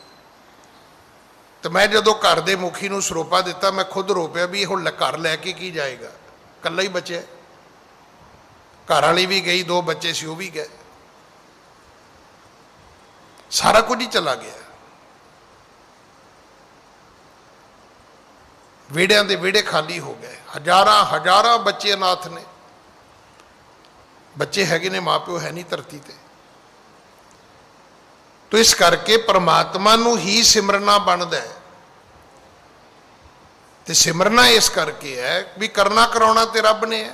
B: ਤੇ ਮੈਂ ਜਦੋਂ ਘਰ ਦੇ ਮੁਖੀ ਨੂੰ ਸਰੋਪਾ ਦਿੱਤਾ, ਮੈਂ ਖੁਦ ਰੋ ਪਿਆ ਵੀ ਹੁਣ ਘਰ ਲੈ ਕੇ ਕੀ ਜਾਏਗਾ, ਇਕੱਲਾ ਹੀ ਬਚਿਆ। ਘਰ ਵਾਲੀ ਵੀ ਗਈ, 2 ਬੱਚੇ ਸੀ ਉਹ ਵੀ ਗਏ, ਸਾਰਾ ਕੁਝ ਹੀ ਚਲਾ ਗਿਆ। ਵਿਹੜਿਆਂ ਦੇ ਵਿਹੜੇ ਖਾਲੀ ਹੋ ਗਏ, ਹਜ਼ਾਰਾਂ ਬੱਚੇ ਅਨਾਥ ਨੇ। ਬੱਚੇ ਹੈਗੇ ਨੇ, ਮਾਂ ਪਿਓ ਹੈ ਨਹੀਂ ਧਰਤੀ ਤੇ। ਤੋ ਇਸ ਕਰਕੇ ਪਰਮਾਤਮਾ ਨੂੰ ਹੀ ਸਿਮਰਨਾ ਬਣਦਾ ਹੈ। ਤੇ ਸਿਮਰਨਾ ਇਸ ਕਰਕੇ ਹੈ ਵੀ ਕਰਨਾ ਕਰਾਉਣਾ ਤੇ ਰੱਬ ਨੇ ਹੈ।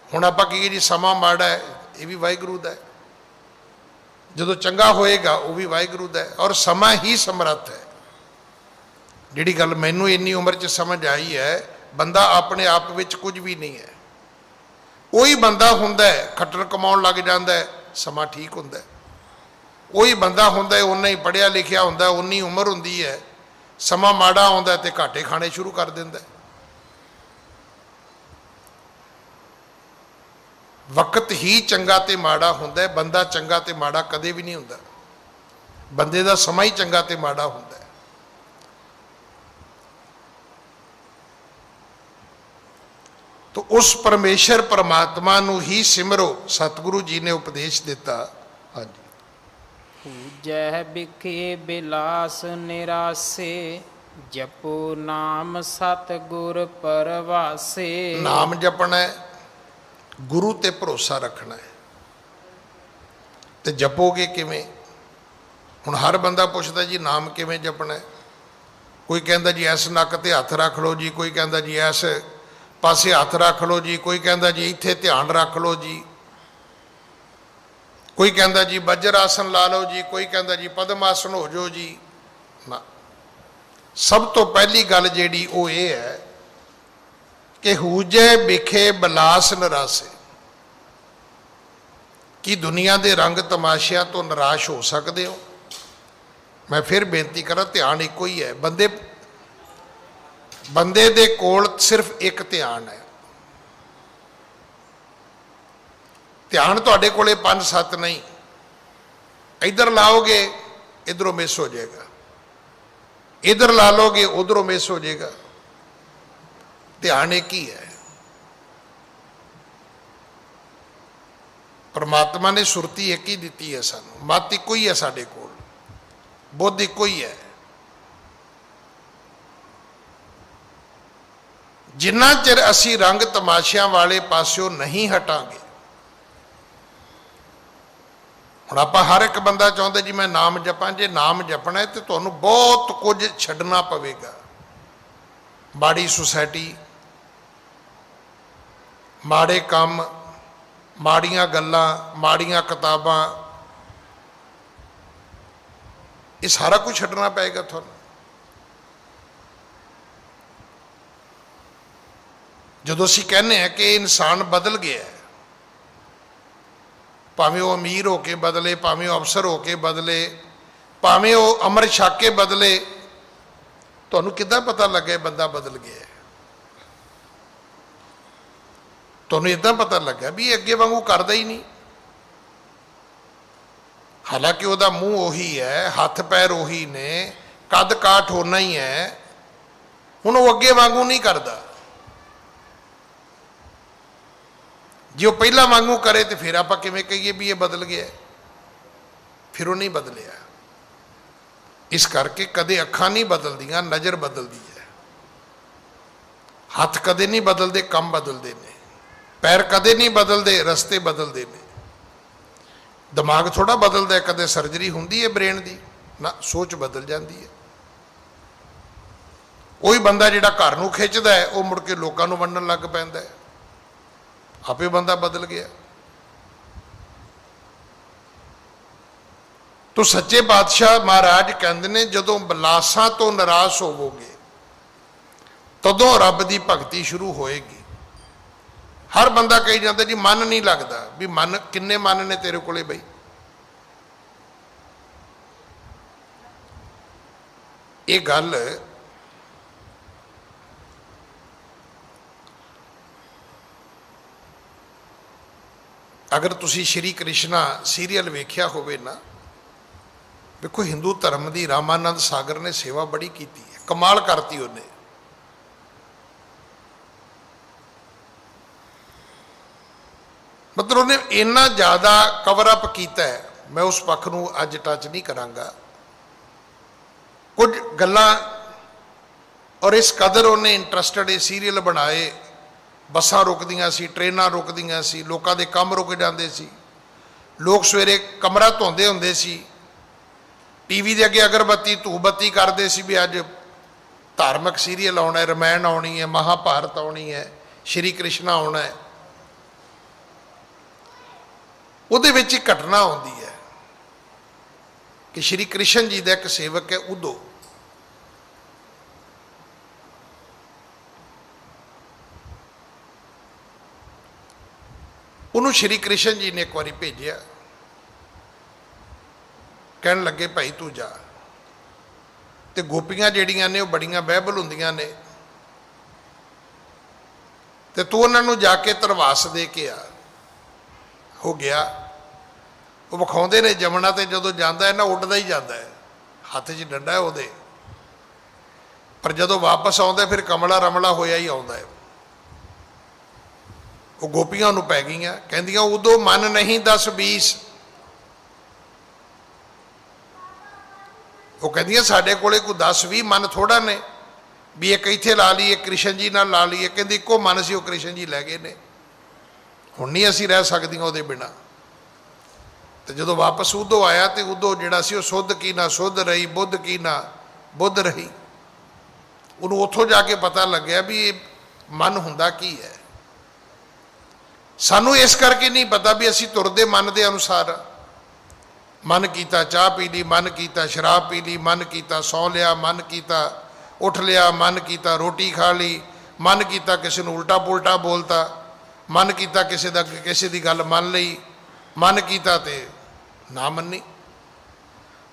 B: ਹੁਣ ਆਪਾਂ ਕਹੀਏ ਜੀ ਸਮਾਂ ਮਾੜਾ ਹੈ, ਇਹ ਵੀ ਵਾਹਿਗੁਰੂ ਦਾ ਹੈ। ਜਦੋਂ ਚੰਗਾ ਹੋਏਗਾ ਉਹ ਵੀ ਵਾਹਿਗੁਰੂ ਦਾ ਹੈ। ਔਰ ਸਮਾਂ ਹੀ ਸਮਰੱਥ ਹੈ। ਜਿਹੜੀ ਗੱਲ ਮੈਨੂੰ ਇੰਨੀ ਉਮਰ 'ਚ ਸਮਝ ਆਈ ਹੈ, ਬੰਦਾ ਆਪਣੇ ਆਪ ਵਿੱਚ ਕੁਝ ਵੀ ਨਹੀਂ ਹੈ। ਉਹੀ ਬੰਦਾ ਹੁੰਦਾ ਹੈ ਖੱਟਰ ਕਮਾਉਣ ਲੱਗ ਜਾਂਦਾ ਹੈ, ਸਮਾਂ ਠੀਕ ਹੁੰਦਾ ਹੈ। ਉਹੀ ਬੰਦਾ ਹੁੰਦਾ ਹੈ ਓਨਾ ਹੀ ਪੜ੍ਹਿਆ ਲਿਖਿਆ ਹੁੰਦਾ, ਓਨੀ ਉਮਰ ਹੁੰਦੀ ਹੈ, ਸਮਾਂ ਮਾੜਾ ਆਉਂਦਾ ਤੇ ਘਾਟੇ ਖਾਣੇ ਸ਼ੁਰੂ ਕਰ ਦਿੰਦਾ। ਵਕਤ ਹੀ ਚੰਗਾ ਤੇ ਮਾੜਾ ਹੁੰਦਾ ਹੈ, ਬੰਦਾ ਚੰਗਾ ਤੇ ਮਾੜਾ ਕਦੇ ਵੀ ਨਹੀਂ ਹੁੰਦਾ। ਬੰਦੇ ਦਾ ਸਮਾਂ ਹੀ ਚੰਗਾ ਤੇ ਮਾੜਾ ਹੁੰਦਾ ਹੈ। तो उस परमेश्वर परमात्मा नू ही सिमरो, सतगुरु जी ने उपदेश दिता। हाँ जी।
A: पूजै बिखे बिलास निरासे, जपो नाम सतगुर परवासे।
B: नाम जपना है, गुरु ते भरोसा रखना है। ते जपोगे किवें? हुण हर बंदा पुछदा जी नाम किवें जपना है। कोई कहंदा जी इस नक ते हथ रख लो जी, कोई कहंदा जी इस पासे हथ रख लो जी, कोई कहता जी इत्थे ध्यान रख लो जी, कोई कहता जी वज्र आसन ला लो जी, कोई कहता जी पद्म आसन हो जाओ जी। ना, सब तो पहली गल जिहड़ी वो ये है कि हूजे बिखे बिलास नरासे। कि दुनिया के रंग तमाशिया तो निराश हो सकते हो? मैं फिर बेनती करा, ध्यान एको ही है। बंदे दे कोल सिर्फ एक ध्यान है। ध्यान तुहाडे कोले 5-7 नहीं, इधर लाओगे इधरों मिस हो जाएगा, इधर ला लोगे उधरों मिस हो जाएगा। ध्यान एक ही है। परमात्मा ने सुरती एक ही दी है सानू, मत एको ही है साडे कोल, बुद्ध एको ही है। जिन्ना चिर असी रंग तमाशिया वाले पासों नहीं हटांगे। हुण आपां हर एक बंदा चाहुंदा जी मैं नाम जपां, जे नाम जपना है तो तुहानूं बहुत कुछ छड्डना पवेगा। माड़ी सोसाइटी, माड़े काम, माड़ियां गल्लां, माड़ियां किताबां, ये सारा कुछ छड्डना पेगा तुहानूं। ਜਦੋਂ ਅਸੀਂ ਕਹਿੰਦੇ ਹਾਂ कि इंसान बदल गया है, भावें वो अमीर होके बदले, भावें वो अफसर होके बदले, भावें वो अमृत छक के बदले, ਤੁਹਾਨੂੰ ਕਿੱਦਾਂ ਪਤਾ ਲੱਗੇ ਬੰਦਾ ਬਦਲ ਗਿਆ? ਤੁਹਾਨੂੰ ਇਦਾਂ ਪਤਾ ਲੱਗਾ ਵੀ ਇਹ ਅੱਗੇ ਵਾਂਗੂ ਕਰਦਾ ਹੀ ਨਹੀਂ। ਹਾਲਾਂਕਿ ਉਹਦਾ ਮੂੰਹ ਉਹੀ ਹੈ, ਹੱਥ ਪੈਰ ਉਹੀ ਨੇ, ਕੱਦ ਕਾਠ ਹੋਣਾ ਹੀ ਹੈ, ਹੁਣ ਉਹ ਅੱਗੇ ਵਾਂਗੂ ਨਹੀਂ ਕਰਦਾ। ਜੇ ਉਹ ਪਹਿਲਾਂ ਵਾਂਗੂ ਕਰੇ ਤੇ ਫਿਰ ਆਪਾਂ ਕਿਵੇਂ ਕਹੀਏ ਵੀ ਇਹ ਬਦਲ ਗਿਆ? ਫਿਰ ਉਹ ਨਹੀਂ ਬਦਲਿਆ। ਇਸ ਕਰਕੇ ਕਦੇ ਅੱਖਾਂ ਨਹੀਂ ਬਦਲਦੀਆਂ, ਨਜ਼ਰ ਬਦਲਦੀ ਹੈ। ਹੱਥ ਕਦੇ ਨਹੀਂ ਬਦਲਦੇ, ਕੰਮ ਬਦਲਦੇ ਨੇ। ਪੈਰ ਕਦੇ ਨਹੀਂ ਬਦਲਦੇ, ਰਸਤੇ ਬਦਲਦੇ ਨੇ। ਦਿਮਾਗ ਥੋੜਾ ਬਦਲਦਾ, ਕਦੇ ਸਰਜਰੀ ਹੁੰਦੀ ਹੈ ਬ੍ਰੇਨ ਦੀ ਨਾ, ਸੋਚ ਬਦਲ ਜਾਂਦੀ ਹੈ। ਉਹੀ ਬੰਦਾ ਜਿਹੜਾ ਘਰ ਨੂੰ ਖਿੱਚਦਾ ਹੈ ਉਹ ਮੁੜ ਕੇ ਲੋਕਾਂ ਨੂੰ ਵੰਡਣ ਲੱਗ ਪੈਂਦਾ ਹੈ, ਆਪੇ ਬੰਦਾ ਬਦਲ ਗਿਆ। ਤੋ ਸੱਚੇ ਪਾਤਸ਼ਾਹ ਮਹਾਰਾਜ ਕਹਿੰਦੇ ਨੇ ਜਦੋਂ ਬਲਾਸਾਂ ਤੋਂ ਨਿਰਾਸ਼ ਹੋਵੋਗੇ ਤਦੋਂ ਰੱਬ ਦੀ ਭਗਤੀ ਸ਼ੁਰੂ ਹੋਏਗੀ। ਹਰ ਬੰਦਾ ਕਹੀ ਜਾਂਦਾ ਜੀ ਮਨ ਨਹੀਂ ਲੱਗਦਾ, ਵੀ ਮਨ ਕਿੰਨੇ ਮਨ ਨੇ ਤੇਰੇ ਕੋਲੇ ਬਈ? ਇਹ ਗੱਲ ਅਗਰ ਤੁਸੀਂ ਸ਼੍ਰੀ ਕ੍ਰਿਸ਼ਨਾ ਸੀਰੀਅਲ ਵੇਖਿਆ ਹੋਵੇ ਨਾ, ਵੇਖੋ ਹਿੰਦੂ ਧਰਮ ਦੀ ਰਾਮਾਨੰਦ ਸਾਗਰ ਨੇ ਸੇਵਾ ਬੜੀ ਕੀਤੀ ਹੈ, ਕਮਾਲ ਕਰਤੀ ਉਹਨੇ। ਮਤਲਬ ਉਹਨੇ ਇੰਨਾ ਜ਼ਿਆਦਾ ਕਵਰ ਅਪ ਕੀਤਾ ਹੈ। ਮੈਂ ਉਸ ਪੱਖ ਨੂੰ ਅੱਜ ਟੱਚ ਨਹੀਂ ਕਰਾਂਗਾ। ਕੁਝ ਗੱਲਾਂ ਔਰ ਇਸ ਕਦਰ ਉਹਨੇ ਇੰਟਰਸਟਡ ਇਹ ਸੀਰੀਅਲ ਬਣਾਏ। ਬੱਸਾਂ ਰੁਕਦੀਆਂ ਸੀ, ਟ੍ਰੇਨਾਂ ਰੁਕਦੀਆਂ ਸੀ, ਲੋਕਾਂ ਦੇ ਕੰਮ ਰੁਕ ਜਾਂਦੇ ਸੀ, ਲੋਕ ਸਵੇਰੇ ਕਮਰਾ ਧੋਂਦੇ ਹੁੰਦੇ ਸੀ, ਟੀਵੀ ਦੇ ਅੱਗੇ ਅਗਰਬੱਤੀ ਧੂਪ ਬੱਤੀ ਕਰਦੇ ਸੀ ਵੀ ਅੱਜ ਧਾਰਮਿਕ ਸੀਰੀਅਲ ਆਉਣਾ ਹੈ, ਰਮਾਇਣ ਆਉਣੀ ਹੈ, ਮਹਾਭਾਰਤ ਆਉਣੀ ਹੈ, ਸ਼੍ਰੀ ਕ੍ਰਿਸ਼ਨਾ ਆਉਣਾ ਹੈ। ਉਹਦੇ ਵਿੱਚ ਇੱਕ ਘਟਨਾ ਆਉਂਦੀ ਹੈ ਕਿ ਸ਼੍ਰੀ ਕ੍ਰਿਸ਼ਨ ਜੀ ਦਾ ਇੱਕ ਸੇਵਕ ਹੈ ਉਦੋਂ, ਉਹਨੂੰ ਸ਼੍ਰੀ ਕ੍ਰਿਸ਼ਨ ਜੀ ਨੇ ਇੱਕ ਵਾਰੀ ਭੇਜਿਆ, ਕਹਿਣ ਲੱਗੇ ਭਾਈ ਤੂੰ ਜਾ, ਤੇ ਗੋਪੀਆਂ ਜਿਹੜੀਆਂ ਨੇ ਉਹ ਬੜੀਆਂ ਬਹਿਬਲ ਹੁੰਦੀਆਂ ਨੇ, ਤੇ ਤੂੰ ਉਹਨਾਂ ਨੂੰ ਜਾ ਕੇ ਧਰਵਾਸ ਦੇ ਕੇ ਆ। ਹੋ ਗਿਆ। ਉਹ ਵਿਖਾਉਂਦੇ ਨੇ ਜਮਨਾ ਤੇ ਜਦੋਂ ਜਾਂਦਾ ਹੈ ਨਾ ਉੱਡਦਾ ਹੀ ਜਾਂਦਾ ਹੈ, ਹੱਥ 'ਚ ਡੰਡਾ ਹੈ ਉਹਦੇ, ਪਰ ਜਦੋਂ ਵਾਪਸ ਆਉਂਦਾ ਫਿਰ ਕਮਲਾ ਰਮਲਾ ਹੋਇਆ ਹੀ ਆਉਂਦਾ ਹੈ। ਉਹ ਗੋਪੀਆਂ ਨੂੰ ਪੈ ਗਈਆਂ, ਕਹਿੰਦੀਆਂ ਉਦੋਂ ਮਨ ਨਹੀਂ 10-20। ਉਹ ਕਹਿੰਦੀਆਂ ਸਾਡੇ ਕੋਲੇ ਕੋਈ 10-20 ਮਨ ਥੋੜਾ ਨੇ ਵੀ ਇੱਕ ਇੱਥੇ ਲਾ ਲਈਏ, ਕ੍ਰਿਸ਼ਨ ਜੀ ਨਾਲ ਲਾ ਲਈਏ। ਕਹਿੰਦੀ ਇੱਕੋ ਮਨ ਸੀ, ਉਹ ਕ੍ਰਿਸ਼ਨ ਜੀ ਲੈ ਗਏ ਨੇ, ਹੁਣ ਨਹੀਂ ਅਸੀਂ ਰਹਿ ਸਕਦੀਆਂ ਉਹਦੇ ਬਿਨਾਂ। ਤੇ ਜਦੋਂ ਵਾਪਸ ਉਦੋਂ ਆਇਆ ਤੇ ਉਦੋਂ ਜਿਹੜਾ ਸੀ ਉਹ ਸੁੱਧ ਕੀ ਨਾ ਸੁੱਧ ਰਹੀ, ਬੁੱਧ ਕੀ ਨਾ ਬੁੱਧ ਰਹੀ। ਉਹਨੂੰ ਉੱਥੋਂ ਜਾ ਕੇ ਪਤਾ ਲੱਗਿਆ ਵੀ ਇਹ ਮਨ ਹੁੰਦਾ ਕੀ ਹੈ। ਸਾਨੂੰ ਇਸ ਕਰਕੇ ਨਹੀਂ ਪਤਾ ਵੀ ਅਸੀਂ ਤੁਰਦੇ ਮਨ ਦੇ ਅਨੁਸਾਰ। ਮਨ ਕੀਤਾ ਚਾਹ ਪੀ ਲਈ, ਮਨ ਕੀਤਾ ਸ਼ਰਾਬ ਪੀ ਲਈ, ਮਨ ਕੀਤਾ ਸੌਂ ਲਿਆ, ਮਨ ਕੀਤਾ ਉੱਠ ਲਿਆ, ਮਨ ਕੀਤਾ ਰੋਟੀ ਖਾ ਲਈ, ਮਨ ਕੀਤਾ ਕਿਸੇ ਨੂੰ ਉਲਟਾ ਪੁਲਟਾ ਬੋਲਤਾ, ਮਨ ਕੀਤਾ ਕਿਸੇ ਦੀ ਗੱਲ ਮੰਨ ਲਈ, ਮਨ ਕੀਤਾ ਤੇ ਨਾ ਮੰਨੀ।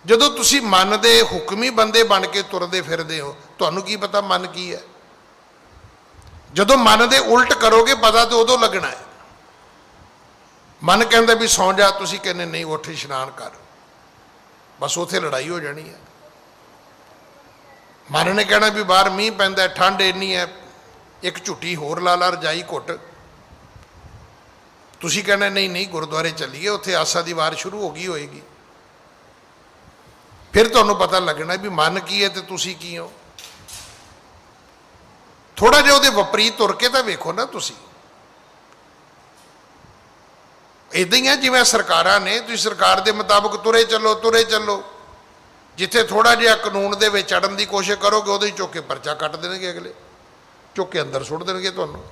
B: ਜਦੋਂ ਤੁਸੀਂ ਮਨ ਦੇ ਹੁਕਮੀ ਬੰਦੇ ਬਣ ਕੇ ਤੁਰਦੇ ਫਿਰਦੇ ਹੋ, ਤੁਹਾਨੂੰ ਕੀ ਪਤਾ ਮਨ ਕੀ ਹੈ? ਜਦੋਂ ਮਨ ਦੇ ਉਲਟ ਕਰੋਗੇ ਪਤਾ ਤੇ ਉਦੋਂ ਲੱਗਣਾ ਹੈ। ਮਨ ਕਹਿੰਦਾ ਵੀ ਸੌਂ ਜਾ, ਤੁਸੀਂ ਕਹਿੰਦੇ ਨਹੀਂ ਉੱਠ ਇਸ਼ਨਾਨ ਕਰ, ਬਸ ਉੱਥੇ ਲੜਾਈ ਹੋ ਜਾਣੀ ਹੈ। ਮਨ ਨੇ ਕਹਿਣਾ ਵੀ ਬਾਹਰ ਮੀਂਹ ਪੈਂਦਾ, ਠੰਡ ਇੰਨੀ ਹੈ, ਇੱਕ ਝੁੱਟੀ ਹੋਰ ਲਾ ਲਾ ਰਜਾਈ ਘੁੱਟ। ਤੁਸੀਂ ਕਹਿਣਾ ਨਹੀਂ ਨਹੀਂ ਗੁਰਦੁਆਰੇ ਚੱਲੀਏ, ਉੱਥੇ ਆਸਾ ਦੀ ਵਾਰ ਸ਼ੁਰੂ ਹੋ ਗਈ ਹੋਏਗੀ। ਫਿਰ ਤੁਹਾਨੂੰ ਪਤਾ ਲੱਗਣਾ ਵੀ ਮਨ ਕੀ ਹੈ ਤੇ ਤੁਸੀਂ ਕੀ ਹੋ। ਥੋੜਾ ਜਿਹਾ ਉਹਦੇ ਵਿਪਰੀਤ ਤੁਰ ਕੇ ਤਾਂ ਵੇਖੋ ਨਾ ਤੁਸੀਂ। ਇੱਦਾਂ ਹੀ ਹੈ ਜਿਵੇਂ ਸਰਕਾਰਾਂ ਨੇ, ਤੁਸੀਂ ਸਰਕਾਰ ਦੇ ਮੁਤਾਬਕ ਤੁਰੇ ਚੱਲੋ ਤੁਰੇ ਚੱਲੋ, ਜਿੱਥੇ ਥੋੜਾ ਜਿਹਾ ਕਾਨੂੰਨ ਦੇ ਵਿੱਚ ਅੜਨ ਦੀ ਕੋਸ਼ਿਸ਼ ਕਰੋਗੇ ਉਹਦੇ ਚੁੱਕ ਕੇ ਪਰਚਾ ਕੱਟ ਦੇਣਗੇ, ਅਗਲੇ ਚੁੱਕ ਕੇ ਅੰਦਰ ਸੁੱਟ ਦੇਣਗੇ ਤੁਹਾਨੂੰ।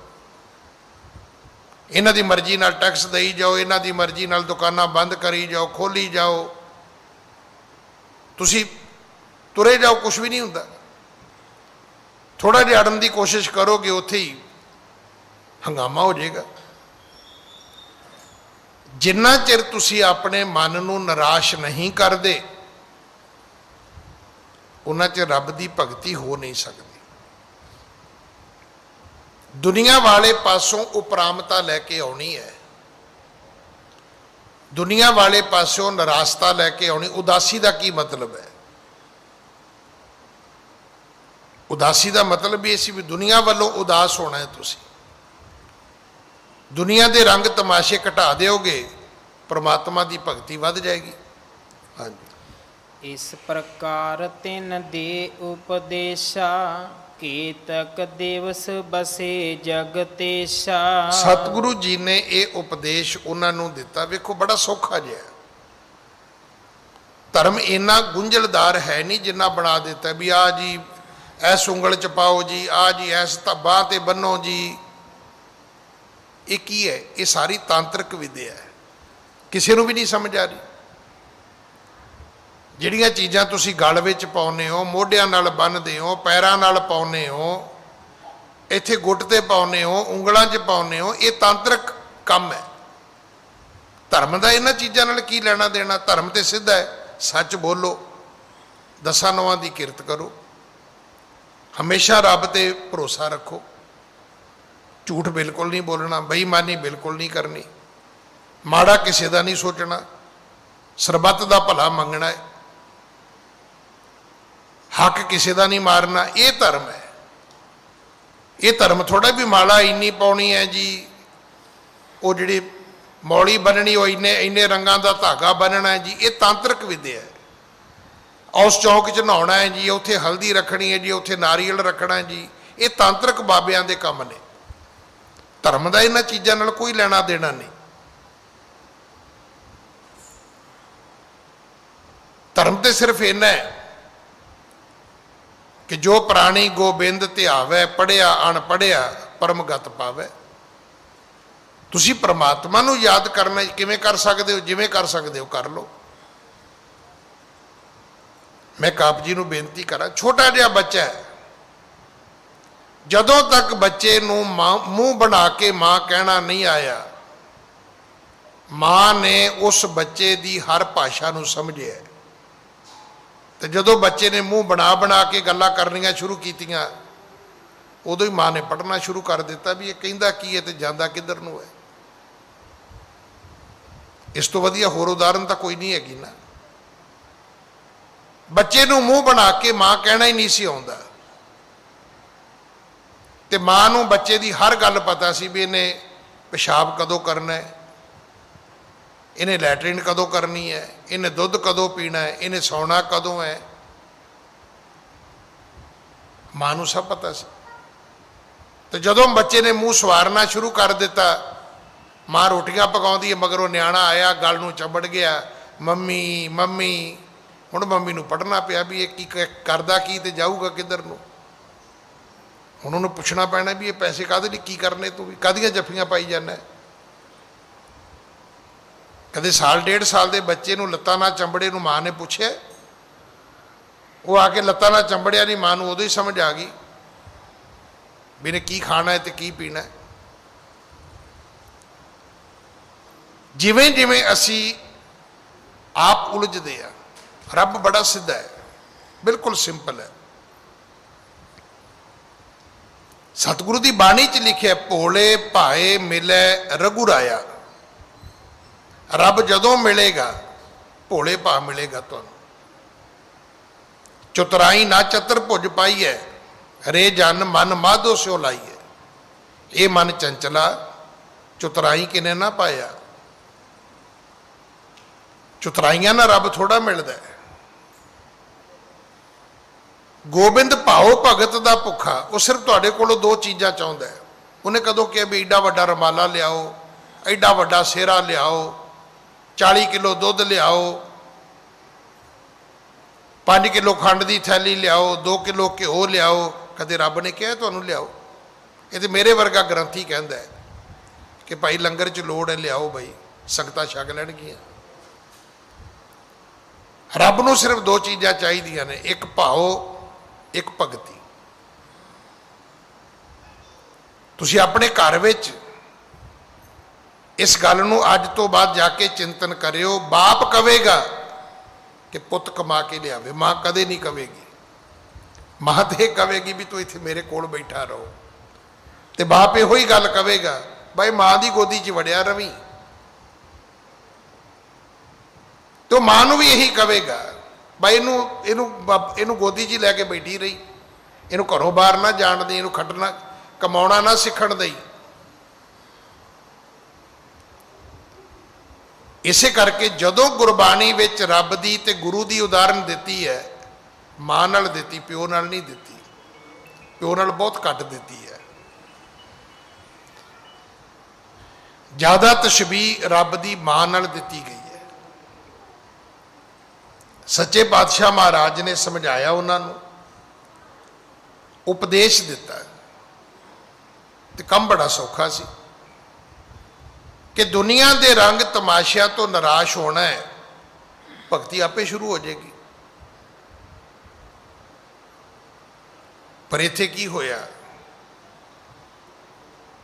B: ਇਹਨਾਂ ਦੀ ਮਰਜ਼ੀ ਨਾਲ ਟੈਕਸ ਦੇਈ ਜਾਓ, ਇਹਨਾਂ ਦੀ ਮਰਜ਼ੀ ਨਾਲ ਦੁਕਾਨਾਂ ਬੰਦ ਕਰੀ ਜਾਓ, ਖੋਲੀ ਜਾਓ, ਤੁਸੀਂ ਤੁਰੇ ਜਾਓ, ਕੁਛ ਵੀ ਨਹੀਂ ਹੁੰਦਾ। ਥੋੜਾ ਜਿਹਾ ਅੜਨ ਦੀ ਕੋਸ਼ਿਸ਼ ਕਰੋਗੇ ਉੱਥੇ ਹੀ ਹੰਗਾਮਾ ਹੋ ਜਾਏਗਾ। ਜਿੰਨਾ ਚਿਰ ਤੁਸੀਂ ਆਪਣੇ ਮਨ ਨੂੰ ਨਿਰਾਸ਼ ਨਹੀਂ ਕਰਦੇ ਉਹਨਾਂ 'ਚ ਰੱਬ ਦੀ ਭਗਤੀ ਹੋ ਨਹੀਂ ਸਕਦੀ। ਦੁਨੀਆ ਵਾਲੇ ਪਾਸੋਂ ਉਪਰਾਮਤਾ ਲੈ ਕੇ ਆਉਣੀ ਹੈ, ਦੁਨੀਆ ਵਾਲੇ ਪਾਸੋਂ ਨਿਰਾਸ਼ਤਾ ਲੈ ਕੇ ਆਉਣੀ। ਉਦਾਸੀ ਦਾ ਕੀ ਮਤਲਬ ਹੈ? ਉਦਾਸੀ ਦਾ ਮਤਲਬ ਵੀ ਇਹ ਸੀ ਵੀ ਦੁਨੀਆ ਵੱਲੋਂ ਉਦਾਸ ਹੋਣਾ ਹੈ। ਤੁਸੀਂ ਦੁਨੀਆ ਦੇ ਰੰਗ ਤਮਾਸ਼ੇ ਘਟਾ ਦਿਓਗੇ, परमात्मा की भगती वध जाएगी। हाँ जी।
A: इस प्रकार तिन दे उपदेशा केतक दिवस बसे जगतेशा।
B: सतगुरु जी ने ये उपदेश उन्होंने दिता। वेखो बड़ा सौखा जिहा, धर्म इन्ना गुंझलदार है नहीं जिन्ना बना दिता भी आ जी ऐस उंगल च पाओ जी, आ जी ऐस बांह ते बनो जी। ये की है? ये सारी तांत्रिक विद्या है, किसी को भी नहीं समझ आ रही। जिहड़ियां चीज़ां तुसीं गल विच पाउने हो, मोढियां नाल बन्नदे हो, पैरां नाल पाउने हो, इत्थे गुट ते पाउने हो, उंगलां 'च पाउने हो, ये तांत्रिक काम है। धर्म का इन्हां चीज़ां नाल की लेना देना? धर्म ते सीधा है, सच बोलो, दसां नौआं दी किरत करो, हमेशा रब ते भरोसा रखो, झूठ बिल्कुल नहीं बोलना, बेईमानी बिल्कुल नहीं करनी, माड़ा किसी का नहीं सोचना, सरबत का भला मंगना है, हक किसी का नहीं मारना। ये धर्म है। ये धर्म थोड़ा भी माड़ा इन्नी पाउनी है जी, वो जी मौली बननी हो इन्ने इन्ने रंगां दा धागा बनना है जी, ये तांत्रिक विद्या है। उस चौक च नहाउणा है जी, उत्थे हल्दी रखनी है जी, उत्थे नारियल रखना है जी, ये तांत्रिक बाबियां दे काम ने। धर्म का इन्हां चीज़ां नाल कोई लेना देना नहीं। धर्म तो सिर्फ इन्ना है कि जो प्राणी गोबिंद ध्यावै, पढ़िया अणपढ़िया परमगत पावै। तुसी परमात्मा नूं याद करना किवें कर सकते हो? जिवें कर सकते हो कर लो। मैं आप जी नूं बेनती करा, छोटा जिहा बच्चा है, जदों तक बच्चे नूं मूँह बना के माँ कहना नहीं आया, माँ ने उस बच्चे की हर भाषा नूं समझिया। तो जदों बच्चे ने मूँह बना बना के गल्लां करनियां शुरू कीतियां, उदों ही माँ ने पढ़ना शुरू कर दिता भी ये कहंदा की है तो जांदा किधर नूं है। इस तो वधिया होर उदाहरण तो कोई नहीं हैगी ना। बच्चे नूं मूँह बना के माँ कहना ही नहीं सी आउंदा, ते माँ नूं बच्चे की हर गल पता सी भी इन्हें पेशाब कदों करना है, इन्हें लैटरिन कदों करनी है, इन्हें दुध कदों पीना है, इन्हें सौना कदों है, माँ नूं सब पता सी। तो जदों बच्चे ने मूँह सवारना शुरू कर दिता, माँ रोटियां पकाउंदी है, मगरों न्याणा आया गल नूं चंबड़ गया, मम्मी मम्मी। हुण मम्मी नूं पढ़ना पिया भी ये की करदा की ते जाऊगा किधर नूं। हुण उहनूं पुछना पैना भी ये पैसे काहदे लई की करने, तूं भी काहदियां जफ्फियां पाई जाना है। कदे साल डेढ़ साल के बच्चे नूं लत्तां ना चंबड़े नूं माँ ने पूछे, वो आके लत्तां ना चंबड़िया नहीं, माँ नूं उदों ही समझ आ गई भी इन्हें की खाना है तो की पीना है। जिवें जिवें असी आप उलझदे आ, रब बड़ा सीधा है, बिल्कुल सिंपल है। सतगुरु की बाणी च लिखे भोले भाए मिले रघुराया। रब जदों मिलेगा भोले भा मिलेगा तुहानूं। चतुराई ना चतर भुज पाई है, रे जन मन माधो स्यो लाई है। ये मन चंचला चतुराई किने ना पाया। चतुराइयां ना रब थोड़ा मिलता है। गोबिंद भाओ भगत दा भुखा, वो सिर्फ तुहाडे कोलों दो चीज़ां चाहुंदा है। उन्हें कदों कहा भी एडा वड्डा रमाला लियाओ, एडा वड्डा सेहरा लियाओ, 40 किलो दुध लियाओ, 5 किलो खंड की थैली लियाओ, 2 किलो घ्यो लियाओ। कदे रब ने कहा तुहानूं लियाओ? ये तो मेरे वर्गा ग्रंथी कहता है कि भाई लंगर च लोड़ है लियाओ, भाई संगतां छक लैणगियां। रब नूं सिर्फ दो चीज़ां चाहीदियां ने, एक भाओ एक भगती। तुसीं अपने घर विच इस गल नूं अज तो बाद जाके चिंतन करियो। बाप कवेगा कि पुत कमा के लियावे, माँ कदे नहीं कवेगी। ਮਾਂ ਤੇ ਇਹ ਕਹੇਗੀ ਵੀ ਤੂੰ ਇੱਥੇ ਮੇਰੇ ਕੋਲ ਬੈਠਾ ਰਹੋ, ਤੇ ਬਾਪ ਇਹੋ ਹੀ ਗੱਲ ਕਹੇਗਾ, ਬਾਈ ਮਾਂ ਦੀ ਗੋਦੀ 'ਚ ਵੜਿਆ ਰਵੀਂ। ਤੇ ਮਾਂ ਨੂੰ ਵੀ ਇਹੀ ਕਹੇਗਾ, ਬਾਈ ਇਹਨੂੰ ਗੋਦੀ 'ਚ ਲੈ ਕੇ ਬੈਠੀ ਰਹੀ, ਇਹਨੂੰ ਘਰੋਂ ਬਾਹਰ ਨਾ ਜਾਣ ਦੇ, ਇਹਨੂੰ ਖੱਟਣਾ ਕਮਾਉਣਾ ਨਾ ਸਿੱਖਣ ਦੇਈ। ਇਸੇ ਕਰਕੇ ਜਦੋਂ ਗੁਰਬਾਣੀ ਵਿੱਚ ਰੱਬ ਦੀ ਤੇ ਗੁਰੂ ਦੀ ਉਦਾਹਰਨ ਦਿੱਤੀ ਹੈ, ਮਾਂ ਨਾਲ ਦਿੱਤੀ, ਪਿਓ ਨਾਲ ਨਹੀਂ ਦਿੱਤੀ। ਪਿਓ ਨਾਲ ਬਹੁਤ ਘੱਟ ਦਿੱਤੀ ਹੈ। ਜ਼ਿਆਦਾ ਤਸ਼ਬੀਹ ਰੱਬ ਦੀ ਮਾਂ ਨਾਲ ਦਿੱਤੀ ਗਈ ਹੈ। ਸੱਚੇ ਪਾਤਸ਼ਾਹ ਮਹਾਰਾਜ ਨੇ ਸਮਝਾਇਆ, ਉਹਨਾਂ ਨੂੰ ਉਪਦੇਸ਼ ਦਿੱਤਾ, ਤੇ ਕੰਮ ਬੜਾ ਸੌਖਾ ਸੀ ਕਿ ਦੁਨੀਆ ਦੇ ਰੰਗ ਤਮਾਸ਼ਿਆਂ ਤੋਂ ਨਿਰਾਸ਼ ਹੋਣਾ ਹੈ, ਭਗਤੀ ਆਪੇ ਸ਼ੁਰੂ ਹੋ ਜਾਏਗੀ। ਪਰ ਇੱਥੇ ਕੀ ਹੋਇਆ?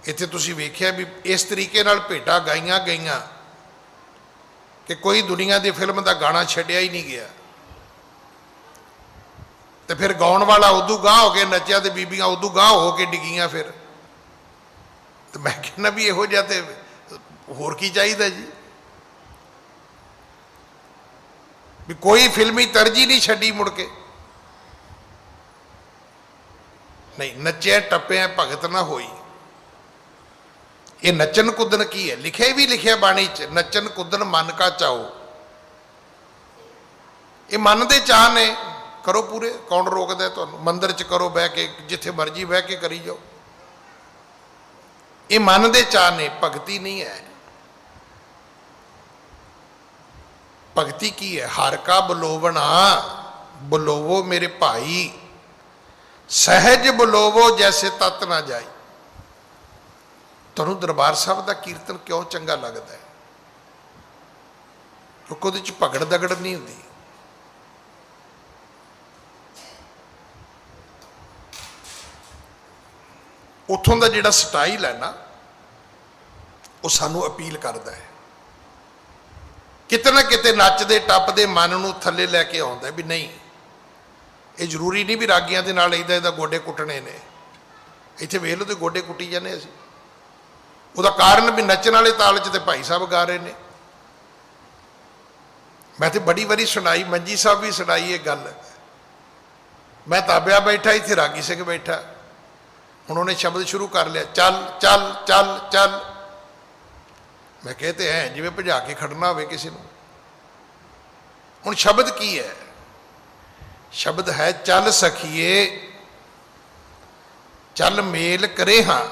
B: ਇੱਥੇ ਤੁਸੀਂ ਵੇਖਿਆ ਵੀ ਇਸ ਤਰੀਕੇ ਨਾਲ ਭੇਟਾਂ ਗਾਈਆਂ ਗਈਆਂ ਕਿ ਕੋਈ ਦੁਨੀਆ ਦੀ ਫਿਲਮ ਦਾ ਗਾਣਾ ਛੱਡਿਆ ਹੀ ਨਹੀਂ ਗਿਆ। ਤੇ ਫਿਰ ਗਾਉਣ ਵਾਲਾ ਉਦੋਂ ਗਾਂਹ ਹੋ ਕੇ ਨੱਚਿਆ ਤੇ ਬੀਬੀਆਂ ਉਦੋਂ ਗਾਂਹ ਹੋ ਕੇ ਡਿੱਗੀਆਂ। ਫਿਰ ਤੇ ਮੈਂ ਕਹਿੰਦਾ ਵੀ ਇਹੋ ਜਿਹਾ ਤੇ ਹੋਰ ਕੀ ਚਾਹੀਦਾ ਜੀ? ਵੀ ਕੋਈ ਫਿਲਮੀ ਤਰਜੀਹ ਨਹੀਂ ਛੱਡੀ ਮੁੜ ਕੇ। ਨਹੀਂ, ਨੱਚਿਆ ਟੱਪਿਆ ਭਗਤ ਨਾ ਹੋਈ। ਇਹ ਨੱਚਣ ਕੁੱਦਣ ਕੀ ਹੈ? ਲਿਖਿਆ ਵੀ ਲਿਖਿਆ ਬਾਣੀ 'ਚ, ਨੱਚਣ ਕੁੱਦਣ ਮਨ ਕਾ ਚਾਓ। ਇਹ ਮਨ ਦੇ ਚਾਅ ਨੇ, ਕਰੋ ਪੂਰੇ, ਕੌਣ ਰੋਕਦਾ ਤੁਹਾਨੂੰ? ਮੰਦਿਰ 'ਚ ਕਰੋ ਬਹਿ ਕੇ, ਜਿੱਥੇ ਮਰਜ਼ੀ ਬਹਿ ਕੇ ਕਰੀ ਜਾਓ। ਇਹ ਮਨ ਦੇ ਚਾਅ ਨੇ, ਭਗਤੀ ਨਹੀਂ ਹੈ। ਭਗਤੀ ਕੀ ਹੈ? ਹਰ ਕਾ ਬਲੋਵਣਾ ਬਲੋਵੋ ਮੇਰੇ ਭਾਈ, ਸਹਿਜ ਬਲੋਵੋ ਜੈਸੇ ਤਤ ਨਾ ਜਾਈ। ਤੁਹਾਨੂੰ ਦਰਬਾਰ ਸਾਹਿਬ ਦਾ ਕੀਰਤਨ ਕਿਉਂ ਚੰਗਾ ਲੱਗਦਾ ਹੈ? ਕਿਉਂਕਿ ਉਹਦੇ 'ਚ ਭਗੜ ਦਗੜ ਨਹੀਂ ਹੁੰਦੀ। ਉੱਥੋਂ ਦਾ ਜਿਹੜਾ ਸਟਾਈਲ ਹੈ ਨਾ, ਉਹ ਸਾਨੂੰ ਅਪੀਲ ਕਰਦਾ ਹੈ। ਕਿਤੇ ਨਾ ਕਿਤੇ ਨੱਚਦੇ ਟੱਪਦੇ ਮਨ ਨੂੰ ਥੱਲੇ ਲੈ ਕੇ ਆਉਂਦਾ ਵੀ ਨਹੀਂ, ਇਹ ਜ਼ਰੂਰੀ ਨਹੀਂ ਵੀ ਰਾਗੀਆਂ ਦੇ ਨਾਲ ਇਹਦਾ ਗੋਡੇ ਕੁੱਟਣੇ ਨੇ। ਇੱਥੇ ਵੇਖ ਲਓ ਤੇ ਗੋਡੇ ਕੁੱਟੀ ਜਾਂਦੇ ਅਸੀਂ। ਉਹਦਾ ਕਾਰਨ ਵੀ ਨੱਚਣ ਵਾਲੇ ਤਾਲ 'ਚ ਤੇ ਭਾਈ ਸਾਹਿਬ ਗਾ ਰਹੇ ਨੇ। ਮੈਂ ਤੇ ਬੜੀ ਵਾਰੀ ਸੁਣਾਈ, ਮੰਜੀ ਸਾਹਿਬ ਵੀ ਸੁਣਾਈ ਇਹ ਗੱਲ। ਮੈਂ ਤਾਬਿਆ ਬੈਠਾ, ਇੱਥੇ ਰਾਗੀ ਸਿੰਘ ਬੈਠਾ। ਹੁਣ ਉਹਨੇ ਸ਼ਬਦ ਸ਼ੁਰੂ ਕਰ ਲਿਆ, ਚੱਲ ਚੱਲ ਚੱਲ ਚੱਲ। ਮੈਂ ਕਹੇ ਤੇ ਹੈ ਜਿਵੇਂ ਭਜਾ ਕੇ ਖੜਨਾ ਹੋਵੇ ਕਿਸੇ ਨੂੰ। ਹੁਣ ਸ਼ਬਦ ਕੀ ਹੈ? ਸ਼ਬਦ ਹੈ ਚੱਲ ਸਖੀਏ, ਚੱਲ ਮੇਲ ਕਰੇ ਹਾਂ,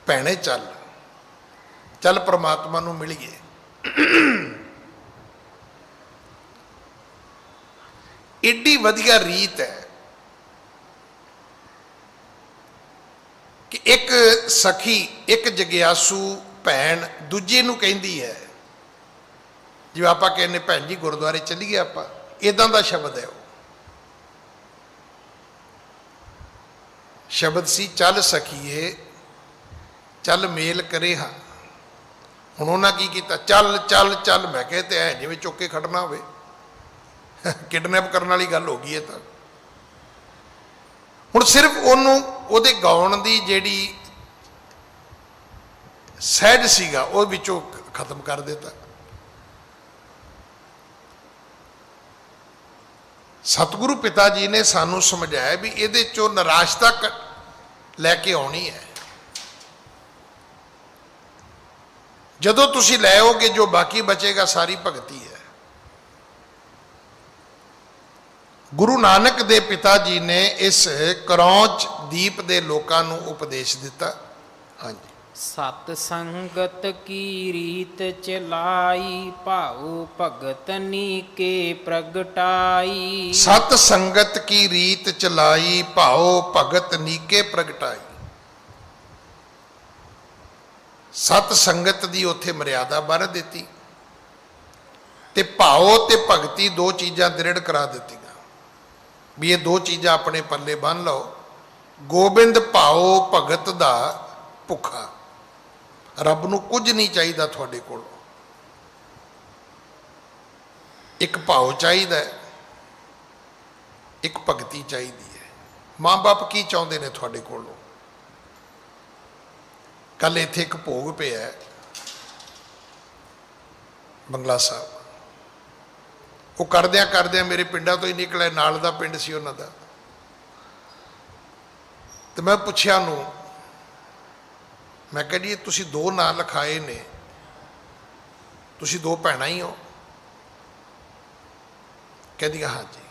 B: ਭੈਣੇ ਚੱਲ, ਚੱਲ ਪ੍ਰਮਾਤਮਾ ਨੂੰ ਮਿਲੀਏ। ਏਡੀ ਵਧੀਆ ਰੀਤ ਹੈ ਕਿ ਇੱਕ ਸਖੀ, ਇੱਕ ਜਗਿਆਸੂ ਭੈਣ ਦੂਜੇ ਨੂੰ ਕਹਿੰਦੀ ਹੈ, ਜਿਵੇਂ ਆਪਾਂ ਕਹਿੰਦੇ ਭੈਣ ਜੀ ਗੁਰਦੁਆਰੇ ਚੱਲੀਏ ਆਪਾਂ, ਇਦਾਂ ਦਾ ਸ਼ਬਦ ਹੈ ਉਹ। ਸ਼ਬਦ ਸੀ ਚੱਲ ਸਖੀਏ, ਚੱਲ ਮੇਲ ਕਰੇ ਹਾਂ। ਹੁਣ ਉਹਨਾਂ ਕੀ ਕੀਤਾ? ਚੱਲ ਚੱਲ ਚੱਲ। ਮੈਂ ਕਹੇ ਤੇ ਐ ਜਿਵੇਂ ਚੁੱਕ ਕੇ ਖੜਨਾ ਹੋਵੇ, ਕਿਡਨੈਪ ਕਰਨ ਵਾਲੀ ਗੱਲ ਹੋ ਗਈ ਹੈ। ਤਾਂ ਹੁਣ ਸਿਰਫ ਉਹਨੂੰ ਉਹਦੇ ਗਾਉਣ ਦੀ ਜਿਹੜੀ ਸਹਿਜ ਸੀਗਾ ਉਹ ਵਿੱਚੋਂ ਖਤਮ ਕਰ ਦਿੱਤਾ। ਸਤਿਗੁਰੂ ਪਿਤਾ ਜੀ ਨੇ ਸਾਨੂੰ ਸਮਝਾਇਆ ਵੀ ਇਹਦੇ ਚੋਂ ਨਿਰਾਸ਼ਤਾ ਲੈ ਕੇ ਆਉਣੀ ਹੈ। ਜਦੋਂ ਤੁਸੀਂ ਲੈ ਆਓਗੇ, ਜੋ ਬਾਕੀ ਬਚੇਗਾ ਸਾਰੀ ਭਗਤੀ ਹੈ। ਗੁਰੂ ਨਾਨਕ ਦੇ ਪਿਤਾ ਜੀ ਨੇ ਇਸ ਕਰੌਂਚ ਦੀਪ ਦੇ ਲੋਕਾਂ ਨੂੰ ਉਪਦੇਸ਼ ਦਿੱਤਾ। ਹਾਂਜੀ,
A: ਸਤ ਸੰਗਤ ਕੀ ਰੀਤ ਚਲਾਈ, ਭਾਉ ਭਗਤ ਨੀਕੇ ਪ੍ਰਗਟਾਈ।
B: ਸਤ ਸੰਗਤ ਕੀ ਰੀਤ ਚਲਾਈ, ਭਾਉ ਭਗਤ ਨੀਕੇ ਪ੍ਰਗਟਾਈ। ਸਤ ਸੰਗਤ ਦੀ ਉੱਥੇ ਮਰਿਆਦਾ ਬੰਨ੍ਹ ਦਿੱਤੀ ਤੇ ਭਾਉ ਤੇ ਭਗਤੀ ਦੋ ਚੀਜ਼ਾਂ ਦ੍ਰਿੜ ਕਰਾ ਦਿੱਤੀਆਂ ਵੀ ਇਹ ਦੋ ਚੀਜ਼ਾਂ ਆਪਣੇ ਪੱਲੇ ਬੰਨ੍ਹ ਲਓ। ਗੋਬਿੰਦ ਭਾਉ ਭਗਤ ਦਾ ਭੁੱਖਾ, ਰੱਬ ਨੂੰ ਕੁਝ ਨਹੀਂ ਚਾਹੀਦਾ ਤੁਹਾਡੇ ਕੋਲ, ਇੱਕ ਭਾਉ ਚਾਹੀਦਾ ਇੱਕ ਭਗਤੀ ਚਾਹੀਦੀ ਹੈ। ਮਾਂ-ਬਾਪ ਕੀ ਚਾਹੁੰਦੇ ਨੇ ਤੁਹਾਡੇ ਕੋਲੋਂ? ਕੱਲ ਇੱਥੇ ਇੱਕ ਭੋਗ ਪਿਆ ਹੈ ਬੰਗਲਾ ਸਾਹਿਬ, ਉਹ ਕਰਦਿਆਂ ਕਰਦਿਆਂ ਮੇਰੇ ਪਿੰਡਾਂ ਤੋਂ ਹੀ ਨਿਕਲਿਆ, ਨਾਲ ਦਾ ਪਿੰਡ ਸੀ ਉਹਨਾਂ ਦਾ। ਤੇ ਮੈਂ ਪੁੱਛਿਆ ਉਹਨੂੰ, ਮੈਂ ਕਿਹਾ ਜੀ ਤੁਸੀਂ 2 ਨਾਂ ਲਿਖਾਏ ਨੇ, ਤੁਸੀਂ 2 ਭੈਣਾਂ ਹੀ ਹੋ? ਕਹਿੰਦੀ ਹਾਂਜੀ।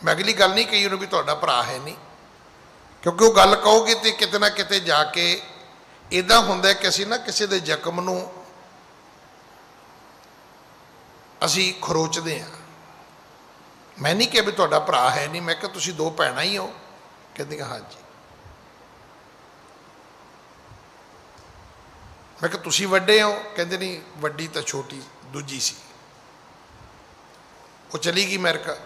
B: ਮੈਂ ਅਗਲੀ ਗੱਲ ਨਹੀਂ ਕਹੀ ਉਹਨੂੰ ਵੀ ਤੁਹਾਡਾ ਭਰਾ ਹੈ ਨਹੀਂ, ਕਿਉਂਕਿ ਉਹ ਗੱਲ ਕਹੋਗੇ ਤੇ ਕਿਤੇ ਨਾ ਕਿਤੇ ਜਾ ਕੇ ਇੱਦਾਂ ਹੁੰਦਾ ਕਿ ਅਸੀਂ ਨਾ ਕਿਸੇ ਦੇ ਜ਼ਖਮ ਨੂੰ ਅਸੀਂ ਖਰੋਚਦੇ ਹਾਂ। ਮੈਂ ਨਹੀਂ ਕਿਹਾ ਵੀ ਤੁਹਾਡਾ ਭਰਾ ਹੈ ਨਹੀਂ, ਮੈਂ ਕਿਹਾ ਤੁਸੀਂ 2 ਭੈਣਾਂ ਹੀ ਹੋ? ਕਹਿੰਦੀ ਹਾਂਜੀ। ਮੈਂ ਕਿਹਾ ਤੁਸੀਂ ਵੱਡੇ ਹੋ? ਕਹਿੰਦੇ ਨਹੀਂ, ਵੱਡੀ ਤਾਂ ਛੋਟੀ ਦੂਜੀ ਸੀ, ਉਹ ਚਲੀ ਗਈ ਅਮਰੀਕਾ।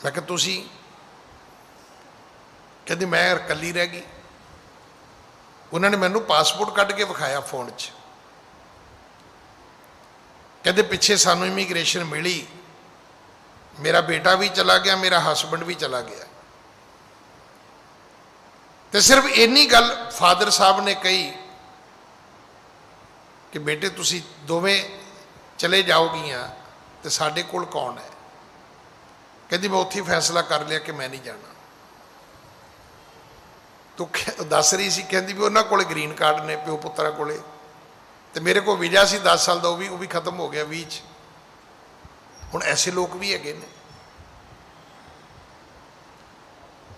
B: ਮੈਂ ਕਿਹਾ ਤੁਸੀਂ? ਕਹਿੰਦੀ ਮੈਂ ਇਕੱਲੀ ਰਹਿ ਗਈ। ਉਹਨਾਂ ਨੇ ਮੈਨੂੰ ਪਾਸਪੋਰਟ ਕੱਢ ਕੇ ਵਿਖਾਇਆ ਫੋਨ 'ਚ, ਕਹਿੰਦੇ ਪਿੱਛੇ ਸਾਨੂੰ ਇਮੀਗ੍ਰੇਸ਼ਨ ਮਿਲੀ, ਮੇਰਾ ਬੇਟਾ ਵੀ ਚਲਾ ਗਿਆ, ਮੇਰਾ ਹਸਬੈਂਡ ਵੀ ਚਲਾ ਗਿਆ। ਤੇ ਸਿਰਫ ਇੰਨੀ ਗੱਲ ਫਾਦਰ ਸਾਹਿਬ ਨੇ ਕਹੀ ਕਿ ਬੇਟੇ ਤੁਸੀਂ ਦੋਵੇਂ ਚਲੇ ਜਾਓਗੀਆਂ ਤੇ ਸਾਡੇ ਕੋਲ ਕੌਣ ਹੈ? ਕਹਿੰਦੀ ਮੈਂ ਉੱਥੇ ਫੈਸਲਾ ਕਰ ਲਿਆ ਕਿ ਮੈਂ ਨਹੀਂ ਜਾਣਾ। ਤੂੰ ਦੱਸ ਰਹੀ ਸੀ, ਕਹਿੰਦੀ ਵੀ ਉਹਨਾਂ ਕੋਲੇ ਗ੍ਰੀਨ ਕਾਰਡ ਨੇ ਪਿਓ ਪੁੱਤਰਾਂ ਕੋਲੇ, ਤੇ ਮੇਰੇ ਕੋਲ ਵੀਜ਼ਾ ਸੀ 10 ਸਾਲ ਦਾ, ਉਹ ਵੀ ਖਤਮ ਹੋ ਗਿਆ 20 'ਚ। ਹੁਣ ਐਸੇ ਲੋਕ ਵੀ ਹੈਗੇ ਨੇ।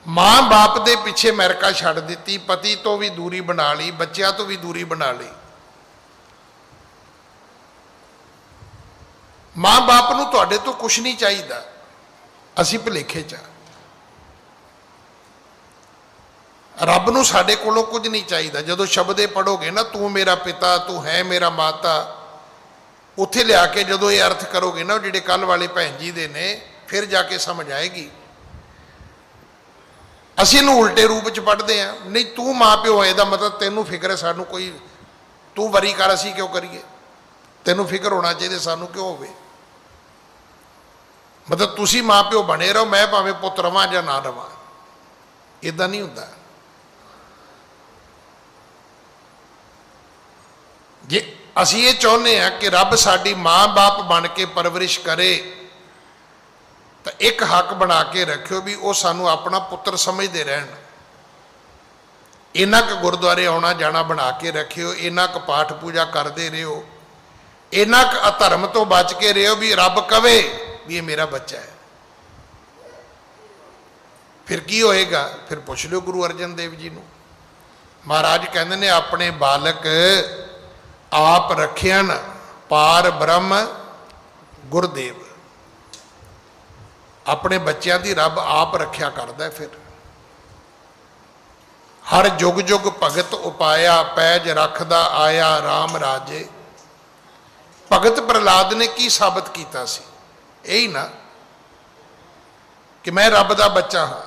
B: ਮਾਂ ਬਾਪ ਦੇ ਪਿੱਛੇ ਅਮਰੀਕਾ ਛੱਡ ਦਿੱਤੀ, ਪਤੀ ਤੋਂ ਵੀ ਦੂਰੀ ਬਣਾ ਲਈ, ਬੱਚਿਆਂ ਤੋਂ ਵੀ ਦੂਰੀ ਬਣਾ ਲਈ। ਮਾਂ ਬਾਪ ਨੂੰ ਤੁਹਾਡੇ ਤੋਂ ਕੁਝ ਨਹੀਂ ਚਾਹੀਦਾ, ਅਸੀਂ ਭੁਲੇਖੇ 'ਚ। ਰੱਬ ਨੂੰ ਸਾਡੇ ਕੋਲੋਂ ਕੁਝ ਨਹੀਂ ਚਾਹੀਦਾ। ਜਦੋਂ ਸ਼ਬਦੇ ਪੜੋਗੇ ਨਾ, ਤੂੰ ਮੇਰਾ ਪਿਤਾ, ਤੂੰ ਹੈ ਮੇਰਾ ਮਾਤਾ, ਉੱਥੇ ਲਿਆ ਕੇ ਜਦੋਂ ਇਹ ਅਰਥ ਕਰੋਗੇ ਨਾ, ਜਿਹੜੇ ਕੱਲ ਵਾਲੇ ਭੈਣ ਜੀ ਦੇ ਨੇ, ਫਿਰ ਜਾ ਕੇ ਸਮਝ ਆਏਗੀ। ਅਸੀਂ ਇਹਨੂੰ ਉਲਟੇ ਰੂਪ 'ਚ ਪੜ੍ਹਦੇ ਹਾਂ। ਨਹੀਂ, ਤੂੰ ਮਾਂ ਪਿਓ ਹੈ, ਇਹਦਾ ਮਤਲਬ ਤੈਨੂੰ ਫਿਕਰ ਹੈ ਸਾਨੂੰ ਕੋਈ, ਤੂੰ ਵਰੀ ਕਰ, ਅਸੀਂ ਕਿਉਂ ਕਰੀਏ? ਤੈਨੂੰ ਫਿਕਰ ਹੋਣਾ ਚਾਹੀਦਾ, ਸਾਨੂੰ ਕਿਉਂ ਹੋਵੇ? ਮਤਲਬ ਤੁਸੀਂ ਮਾਂ ਪਿਓ ਬਣੇ ਰਹੋ, ਮੈਂ ਭਾਵੇਂ ਪੁੱਤ ਰਵਾਂ ਜਾਂ ਨਾ ਰਵਾਂ। ਇੱਦਾਂ ਨਹੀਂ ਹੁੰਦਾ। ਜੇ ਅਸੀਂ ਇਹ ਚਾਹੁੰਦੇ ਹਾਂ ਕਿ ਰੱਬ ਸਾਡੀ ਮਾਂ ਬਾਪ ਬਣ ਕੇ ਪਰਵਰਿਸ਼ ਕਰੇ, ਤਾਂ ਇੱਕ ਹੱਕ ਬਣਾ ਕੇ ਰੱਖਿਓ ਵੀ ਉਹ ਸਾਨੂੰ ਆਪਣਾ ਪੁੱਤਰ ਸਮਝਦੇ ਰਹਿਣ। ਇੰਨਾ ਕੁ ਗੁਰਦੁਆਰੇ ਆਉਣਾ ਜਾਣਾ ਬਣਾ ਕੇ ਰੱਖਿਓ, ਇੰਨਾ ਕੁ ਪਾਠ ਪੂਜਾ ਕਰਦੇ ਰਹੋ, ਇੰਨਾ ਕੁ ਅਧਰਮ ਤੋਂ ਬਚ ਕੇ ਰਹੋ ਵੀ ਰੱਬ ਕਵੇ ਵੀ ਇਹ ਮੇਰਾ ਬੱਚਾ ਹੈ। ਫਿਰ ਕੀ ਹੋਏਗਾ? ਫਿਰ ਪੁੱਛ ਲਿਓ ਗੁਰੂ ਅਰਜਨ ਦੇਵ ਜੀ ਨੂੰ। ਮਹਾਰਾਜ ਕਹਿੰਦੇ ਨੇ ਆਪਣੇ ਬਾਲਕ ਆਪ ਰੱਖਿਆਨ ਪਾਰ ਬ੍ਰਹਮ ਗੁਰਦੇਵ। ਆਪਣੇ ਬੱਚਿਆਂ ਦੀ ਰੱਬ ਆਪ ਰੱਖਿਆ ਕਰਦਾ। ਫਿਰ ਹਰ ਜੁਗ ਜੁਗ ਭਗਤ ਉਪਾਇਆ, ਪੈਜ ਰੱਖਦਾ ਆਇਆ RAM ਰਾਜੇ। ਭਗਤ ਪ੍ਰਹਲਾਦ ਨੇ ਕੀ ਸਾਬਤ ਕੀਤਾ ਸੀ? ਇਹੀ ਨਾ ਕਿ ਮੈਂ ਰੱਬ ਦਾ ਬੱਚਾ ਹਾਂ।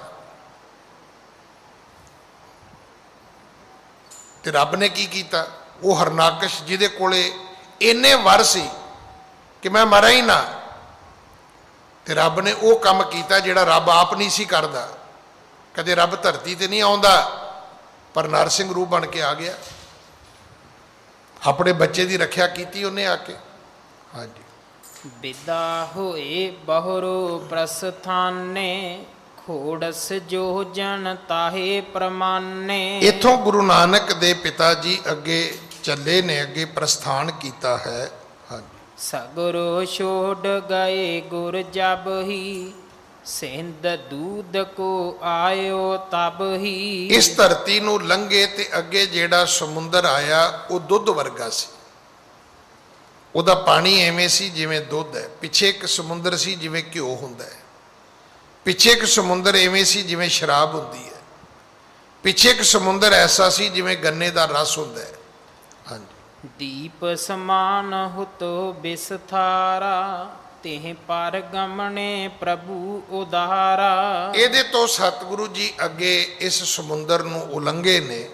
B: ਤੇ ਰੱਬ ਨੇ ਕੀ ਕੀਤਾ? ਉਹ ਹਰਨਾਕਸ਼ ਜਿਹਦੇ ਕੋਲੇ ਇੰਨੇ ਵਰ ਸੀ ਕਿ ਮੈਂ ਮਰਾਂ ਹੀ ਨਾ, ਤੇ ਰੱਬ ਨੇ ਉਹ ਕੰਮ ਕੀਤਾ ਜਿਹੜਾ ਰੱਬ ਆਪ ਨਹੀਂ ਸੀ ਕਰਦਾ। ਕਦੇ ਰੱਬ ਧਰਤੀ ਤੇ ਨਹੀਂ ਆਉਂਦਾ, ਪਰ ਨਰਸਿੰਘ ਰੂਪ ਬਣ ਕੇ ਆ ਗਿਆ। ਆਪਣੇ ਬੱਚੇ ਦੀ ਰੱਖਿਆ ਕੀਤੀ ਉਹਨੇ ਆ ਕੇ। ਹਾਂਜੀ।
A: ਵਿਦਾ ਹੋਏ ਬਹੁਰੋ ਪ੍ਰਸਥਾਨੇ, ਖੋੜਸ ਜੋ ਜਨ ਤਾਹੇ ਪ੍ਰਮਾਨੇ।
B: ਇੱਥੋਂ ਗੁਰੂ ਨਾਨਕ ਦੇ ਪਿਤਾ ਜੀ ਅੱਗੇ ਚੱਲੇ ਨੇ, ਅੱਗੇ ਪ੍ਰਸਥਾਨ ਕੀਤਾ ਹੈ। ਹਾਂਜੀ।
A: ਸਗਰੋ ਛੋੜ ਗਏ ਗੁਰ ਜਬ ਹੀ, ਸਿੰਧ ਦੂਧ ਕੋ ਆਇਓ ਤਬ ਹੀ।
B: ਇਸ ਧਰਤੀ ਨੂੰ ਲੰਘੇ ਤੇ ਅੱਗੇ ਜਿਹੜਾ ਸਮੁੰਦਰ ਆਇਆ ਉਹ ਦੁੱਧ ਵਰਗਾ ਸੀ। ਉਹਦਾ ਪਾਣੀ ਐਵੇਂ ਸੀ ਜਿਵੇਂ ਦੁੱਧ ਹੈ। ਪਿੱਛੇ ਇੱਕ ਸਮੁੰਦਰ ਸੀ ਜਿਵੇਂ ਘਿਓ ਹੁੰਦਾ ਹੈ। ਪਿੱਛੇ ਇੱਕ ਸਮੁੰਦਰ ਐਵੇਂ ਸੀ ਜਿਵੇਂ ਸ਼ਰਾਬ ਹੁੰਦੀ ਹੈ। ਪਿੱਛੇ ਇੱਕ ਸਮੁੰਦਰ ਐਸਾ ਸੀ ਜਿਵੇਂ ਗੰਨੇ ਦਾ ਰਸ ਹੁੰਦਾ ਹੈ। ਹਾਂਜੀ।
A: ਦੀਪ ਸਮਾਨ ਹੁਤੋ ਬਿਸਥਾਰਾ, ਤਿਹ ਪਰ ਗਮਣੇ ਪ੍ਰਭੂ ਉਦਾਰਾ।
B: ਇਹਦੇ ਤੋਂ ਸਤਿਗੁਰੂ ਜੀ ਅੱਗੇ ਇਸ ਸਮੁੰਦਰ ਨੂੰ ਉਲੰਘੇ ਨੇ।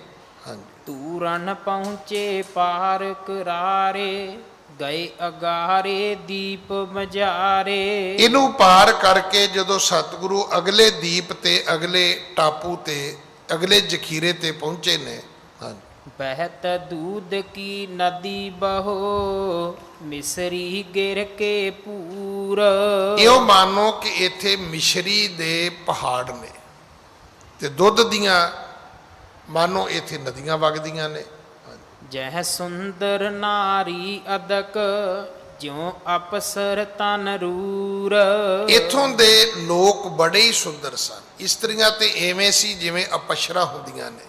B: ਹਾਂਜੀ।
A: ਤੂਰਨ ਪਹੁੰਚੇ ਪਾਰ ਕਰਾਰੇ, ਗਏ ਅਗਾਰੇ ਦੀਪ ਮਝਾਰੇ।
B: ਇਹਨੂੰ ਪਾਰ ਕਰਕੇ ਜਦੋਂ ਸਤਿਗੁਰੂ ਅਗਲੇ ਦੀਪ ਤੇ ਅਗਲੇ ਟਾਪੂ ਤੇ ਅਗਲੇ ਜਖੀਰੇ ਤੇ ਪਹੁੰਚੇ ਨੇ,
A: ਬਹਿਤ ਦੂਧ ਕੀ ਨਦੀ ਬਹੋ ਮਿਸਰੀ ਗਿਰ ਕੇ ਪੂਰ।
B: ਇਹੋ ਮਾਨੋ ਕਿ ਇੱਥੇ ਮਿਸ਼ਰੀ ਦੇ ਪਹਾੜ ਨੇ ਤੇ ਦੁੱਧ ਦੀਆਂ ਮਾਨੋ ਇੱਥੇ ਨਦੀਆਂ ਵਗਦੀਆਂ ਨੇ।
A: ਜਹ ਸੁੰਦਰ ਨਾਰੀ ਅਦਕ ਜਿਉ ਅਪਸਰ ਤਨ ਰੂਰ।
B: ਇੱਥੋਂ ਦੇ ਲੋਕ ਬੜੇ ਹੀ ਸੁੰਦਰ ਸਨ। ਇਸਤਰੀਆਂ ਤੇ ਐਵੇਂ ਸੀ ਜਿਵੇਂ ਅਪਸ਼ਰਾ ਹੁੰਦੀਆਂ ਨੇ।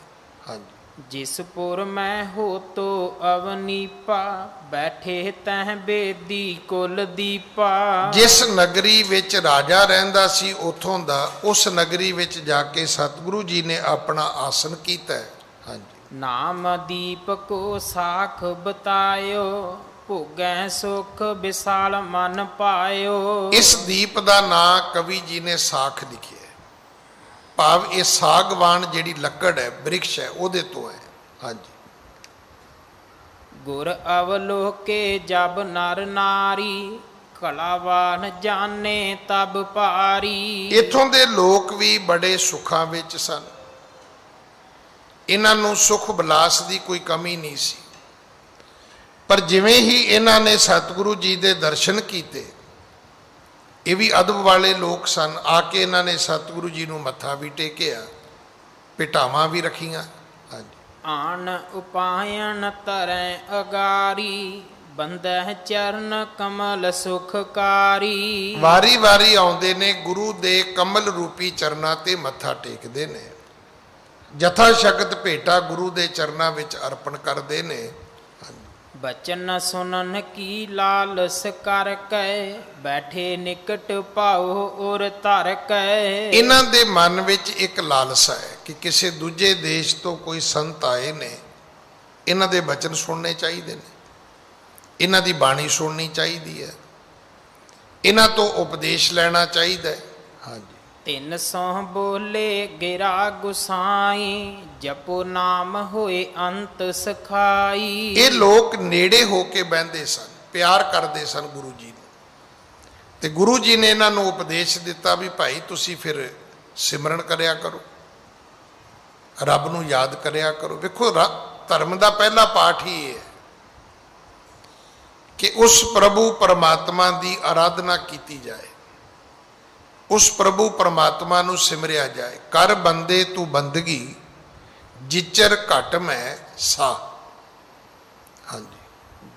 B: ਹਾਂਜੀ।
A: ਜਿਸ ਪੁਰ ਮੈਂ ਹੋ ਤੋ ਅਵਨੀਪਾ ਬੈਠੇ ਤਹਿ ਬੇਦੀ ਕੁਲ ਦੀਪਾ।
B: ਜਿਸ ਨਗਰੀ ਵਿੱਚ ਰਾਜਾ ਰਹਿੰਦਾ ਸੀ ਉਥੋਂ ਦਾ ਉਸ ਨਗਰੀ ਵਿੱਚ ਜਾ ਕੇ ਸਤਿਗੁਰੂ ਜੀ ਨੇ ਆਪਣਾ ਆਸਨ ਕੀਤਾ ਹੈ। ਹਾਂਜੀ।
A: ਨਾਮ ਦੀਪ ਕੋ ਸਾਖ ਬਤਾਇਓ ਭੋਗੈ ਸੁਖ ਵਿਸਾਲ ਮਨ ਪਾਇਓ।
B: ਇਸ ਦੀਪ ਦਾ ਨਾਂ ਕਵੀ ਜੀ ਨੇ ਸਾਖ ਲਿਖਿਆ, ਭਾਵ ਇਹ ਸਾਗਵਾਨ ਜਿਹੜੀ ਲੱਕੜ ਹੈ, ਬ੍ਰਿਕਸ਼ ਹੈ, ਉਹਦੇ ਤੋਂ ਹੈ। ਹਾਂਜੀ।
A: ਗੁਰ ਅਵਲੋਕੇ ਜਬ ਨਰ ਨਾਰੀ ਕਲਾਵਾਨ ਜਾਣੇ ਤਬ ਭਾਰੀ।
B: ਇੱਥੋਂ ਦੇ ਲੋਕ ਵੀ ਬੜੇ ਸੁੱਖਾਂ ਵਿੱਚ ਸਨ। ਇਹਨਾਂ ਨੂੰ ਸੁਖ ਵਿਲਾਸ ਦੀ ਕੋਈ ਕਮੀ ਨਹੀਂ ਸੀ। ਪਰ ਜਿਵੇਂ ਹੀ ਇਹਨਾਂ ਨੇ ਸਤਿਗੁਰੂ ਜੀ ਦੇ ਦਰਸ਼ਨ ਕੀਤੇ, ਇਹ ਵੀ ਅਦਬ ਵਾਲੇ ਲੋਕ ਸਨ, ਆ ਕੇ ਇਹਨਾਂ ਨੇ ਸਤਿਗੁਰੂ ਜੀ ਨੂੰ ਮੱਥਾ ਵੀ ਟੇਕਿਆ, ਭੇਟਾਵਾਂ ਵੀ ਰੱਖੀਆਂ। ਹਾਂਜੀ।
A: ਆਣ ਉਪਾਇਣ ਤਰੈ ਅਗਾਰੀ ਬੰਦਹਿ ਚਰਨ ਕਮਲ ਸੁਖਕਾਰੀ।
B: ਵਾਰੀ ਵਾਰੀ ਆਉਂਦੇ ਨੇ ਗੁਰੂ ਦੇ ਕਮਲ ਰੂਪੀ ਚਰਨਾਂ ਤੇ ਮੱਥਾ ਟੇਕਦੇ ਨੇ, ਜਥਾ ਸ਼ਕਤ ਭੇਟਾ ਗੁਰੂ ਦੇ ਚਰਨਾਂ ਵਿੱਚ ਅਰਪਣ ਕਰਦੇ ਨੇ।
A: ਬਚਨ ਸੁਨਨ ਕੀ ਲਾਲਸ ਕਰ ਕੈ ਬੈਠੇ ਨਿਕਟ ਭਾਉ ਔਰ ਧਰ ਕੈ।
B: ਇਹਨਾਂ ਦੇ ਮਨ ਵਿੱਚ ਇੱਕ ਲਾਲਸਾ ਹੈ ਕਿ ਕਿਸੇ ਦੂਜੇ ਦੇਸ਼ ਤੋਂ ਕੋਈ ਸੰਤ ਆਏ ਨੇ, ਇਹਨਾਂ ਦੇ ਬਚਨ ਸੁਣਨੇ ਚਾਹੀਦੇ ਨੇ, ਇਹਨਾਂ ਦੀ ਬਾਣੀ ਸੁਣਨੀ ਚਾਹੀਦੀ ਹੈ, ਇਹਨਾਂ ਤੋਂ ਉਪਦੇਸ਼ ਲੈਣਾ ਚਾਹੀਦਾ ਹੈ। ਹਾਂਜੀ।
A: ਤਿੰਨ ਸੌ ਬੋਲੇ ਗਿਰਾ ਗੁਸਾਈ ਜਪੋ ਨਾਮ ਹੋਏ ਅੰਤ ਸਖਾਈ।
B: ਇਹ ਲੋਕ ਨੇੜੇ ਹੋ ਕੇ ਬਹਿੰਦੇ ਸਨ, ਪਿਆਰ ਕਰਦੇ ਸਨ ਗੁਰੂ ਜੀ ਨੂੰ, ਤੇ ਗੁਰੂ ਜੀ ਨੇ ਇਹਨਾਂ ਨੂੰ ਉਪਦੇਸ਼ ਦਿੱਤਾ ਵੀ ਭਾਈ ਤੁਸੀਂ ਫਿਰ ਸਿਮਰਨ ਕਰਿਆ ਕਰੋ, ਰੱਬ ਨੂੰ ਯਾਦ ਕਰਿਆ ਕਰੋ। ਵੇਖੋ ਧਰਮ ਦਾ ਪਹਿਲਾ ਪਾਠ ਹੀ ਇਹ ਹੈ ਕਿ ਉਸ ਪ੍ਰਭੂ ਪਰਮਾਤਮਾ ਦੀ ਆਰਾਧਨਾ ਕੀਤੀ ਜਾਏ, ਉਸ ਪ੍ਰਭੂ ਪਰਮਾਤਮਾ ਨੂੰ ਸਿਮਰਿਆ ਜਾਏ। ਕਰ ਬੰਦੇ ਤੂੰ ਬੰਦਗੀ ਜਿਚਰ ਘਟ ਮੈਂ ਸਾ। ਹਾਂਜੀ।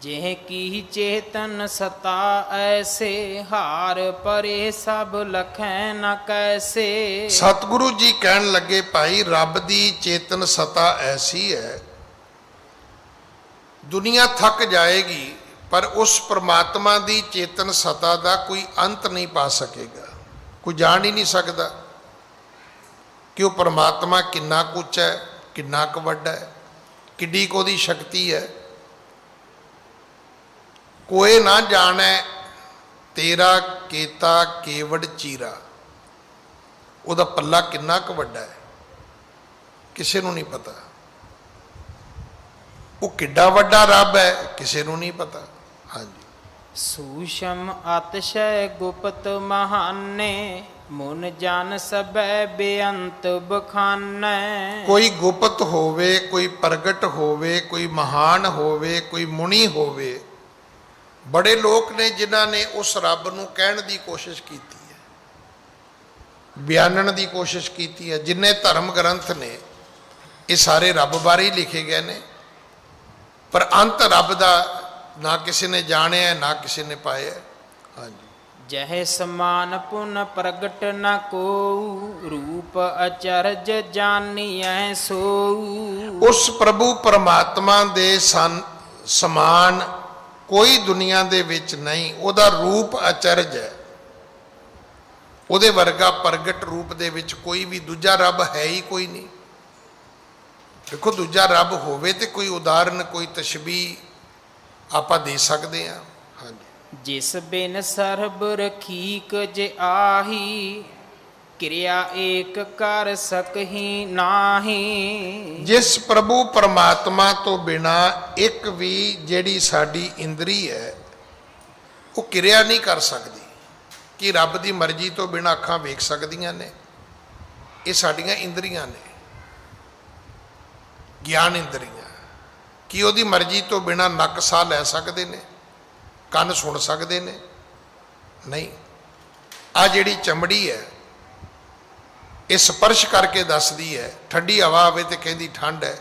A: ਜਿਹ ਕੀ ਚੇਤਨ ਸਤਾ ਐਸੇ ਹਾਰ ਪਰੇ ਸਭ ਲਖੈ ਨ ਕੈਸੇ।
B: ਸਤਿਗੁਰੂ ਜੀ ਕਹਿਣ ਲੱਗੇ ਭਾਈ ਰੱਬ ਦੀ ਚੇਤਨ ਸਤਾ ਐਸੀ ਹੈ, ਦੁਨੀਆ ਥੱਕ ਜਾਏਗੀ ਪਰ ਉਸ ਪਰਮਾਤਮਾ ਦੀ ਚੇਤਨ ਸਤਾ ਦਾ ਕੋਈ ਅੰਤ ਨਹੀਂ ਪਾ ਸਕੇਗਾ, ਕੋਈ ਜਾਣ ਹੀ ਨਹੀਂ ਸਕਦਾ ਕਿ ਉਹ ਪਰਮਾਤਮਾ ਕਿੰਨਾ ਕੁ ਹੈ, ਕਿੰਨਾ ਕੁ ਵੱਡਾ ਹੈ, ਕਿੱਡੀ ਕੁ ਉਹਦੀ ਸ਼ਕਤੀ ਹੈ। ਕੋਏ ਨਾ ਜਾਣੈ ਤੇਰਾ ਕੇਤਾ ਕੇਵੜ ਚੀਰਾ। ਉਹਦਾ ਪੱਲਾ ਕਿੰਨਾ ਕੁ ਵੱਡਾ ਹੈ ਕਿਸੇ ਨੂੰ ਨਹੀਂ ਪਤਾ। ਉਹ ਕਿੱਡਾ ਵੱਡਾ ਰੱਬ ਹੈ ਕਿਸੇ ਨੂੰ ਨਹੀਂ ਪਤਾ। ਹਾਂਜੀ।
A: ਸੂਸ਼ਮ ਅਤਸ਼ੈ ਗੁਪਤ ਮਹਾਨੇ ਮੁਨ ਜਨ ਸਭੈ ਬੇਅੰਤ ਬਖਾਨੈ।
B: ਕੋਈ ਗੁਪਤ ਹੋਵੇ, ਕੋਈ ਪ੍ਰਗਟ ਹੋਵੇ, ਕੋਈ ਮਹਾਨ ਹੋਵੇ, ਕੋਈ ਮੁਨੀ ਹੋਵੇ, ਬੜੇ ਲੋਕ ਨੇ ਜਿਨ੍ਹਾਂ ਨੇ ਉਸ ਰੱਬ ਨੂੰ ਕਹਿਣ ਦੀ ਕੋਸ਼ਿਸ਼ ਕੀਤੀ ਹੈ, ਬਿਆਨਣ ਦੀ ਕੋਸ਼ਿਸ਼ ਕੀਤੀ ਹੈ। ਜਿੰਨੇ ਧਰਮ ਗ੍ਰੰਥ ਨੇ ਇਹ ਸਾਰੇ ਰੱਬ ਬਾਰੇ ਹੀ ਲਿਖੇ ਗਏ ਨੇ, ਪਰ ਅੰਤ ਰੱਬ ਦਾ ਨਾ ਕਿਸੇ ਨੇ ਜਾਣਿਆ ਨਾ ਕਿਸੇ ਨੇ ਪਾਇਆ। ਹਾਂਜੀ।
A: ਜਹ ਸਮਾਨ ਪੁਨ ਪ੍ਰਗਟ ਨ ਕੋਊ ਰੂਪ ਅਚਰਜ ਜਾਨੀਐ ਸੋਊ।
B: ਉਸ ਪ੍ਰਭੂ ਪਰਮਾਤਮਾ ਦੇ ਸਮਾਨ ਕੋਈ ਦੁਨੀਆ ਦੇ ਵਿੱਚ ਨਹੀਂ। ਉਹਦਾ ਰੂਪ ਅਚਰਜ ਹੈ, ਉਹਦੇ ਵਰਗਾ ਪ੍ਰਗਟ ਰੂਪ ਦੇ ਵਿੱਚ ਕੋਈ ਵੀ ਦੂਜਾ ਰੱਬ ਹੈ ਹੀ ਕੋਈ ਨਹੀਂ। ਦੇਖੋ ਦੂਜਾ ਰੱਬ ਹੋਵੇ ਤੇ ਕੋਈ ਉਦਾਹਰਨ, ਕੋਈ ਤਸ਼ਬੀਹ ਆਪਾਂ ਦੇ ਸਕਦੇ ਹਾਂ। ਹਾਂਜੀ।
A: ਜਿਸ ਬਿਨ ਸਰਬ ਰਖੀਕ ਜੇ ਆਹੀ ਕਿਰਿਆ ਏਕ ਕਰ ਸਕਹੀ ਨਾਹੀ।
B: ਜਿਸ ਪ੍ਰਭੂ ਪਰਮਾਤਮਾ ਤੋਂ ਬਿਨਾ ਇੱਕ ਵੀ ਜਿਹੜੀ ਸਾਡੀ ਇੰਦਰੀ ਹੈ ਉਹ ਕਿਰਿਆ ਨਹੀਂ ਕਰ ਸਕਦੀ। ਕਿ ਰੱਬ ਦੀ ਮਰਜ਼ੀ ਤੋਂ ਬਿਨਾਂ ਅੱਖਾਂ ਵੇਖ ਸਕਦੀਆਂ ਨੇ? ਇਹ ਸਾਡੀਆਂ ਇੰਦਰੀਆਂ ਨੇ, ਗਿਆਨ ਇੰਦਰੀਆਂ। ਕੀ ਉਹਦੀ ਮਰਜ਼ੀ ਤੋਂ ਬਿਨਾਂ ਨੱਕ ਸਾਹ ਲੈ ਸਕਦੇ ਨੇ? ਕੰਨ ਸੁਣ ਸਕਦੇ ਨੇ? ਨਹੀਂ। ਆ ਜਿਹੜੀ ਚਮੜੀ ਹੈ ਇਹ ਸਪਰਸ਼ ਕਰਕੇ ਦੱਸਦੀ ਹੈ। ਠੰਡੀ ਹਵਾ ਆਵੇ ਤੇ ਕਹਿੰਦੀ ਠੰਡ ਹੈ,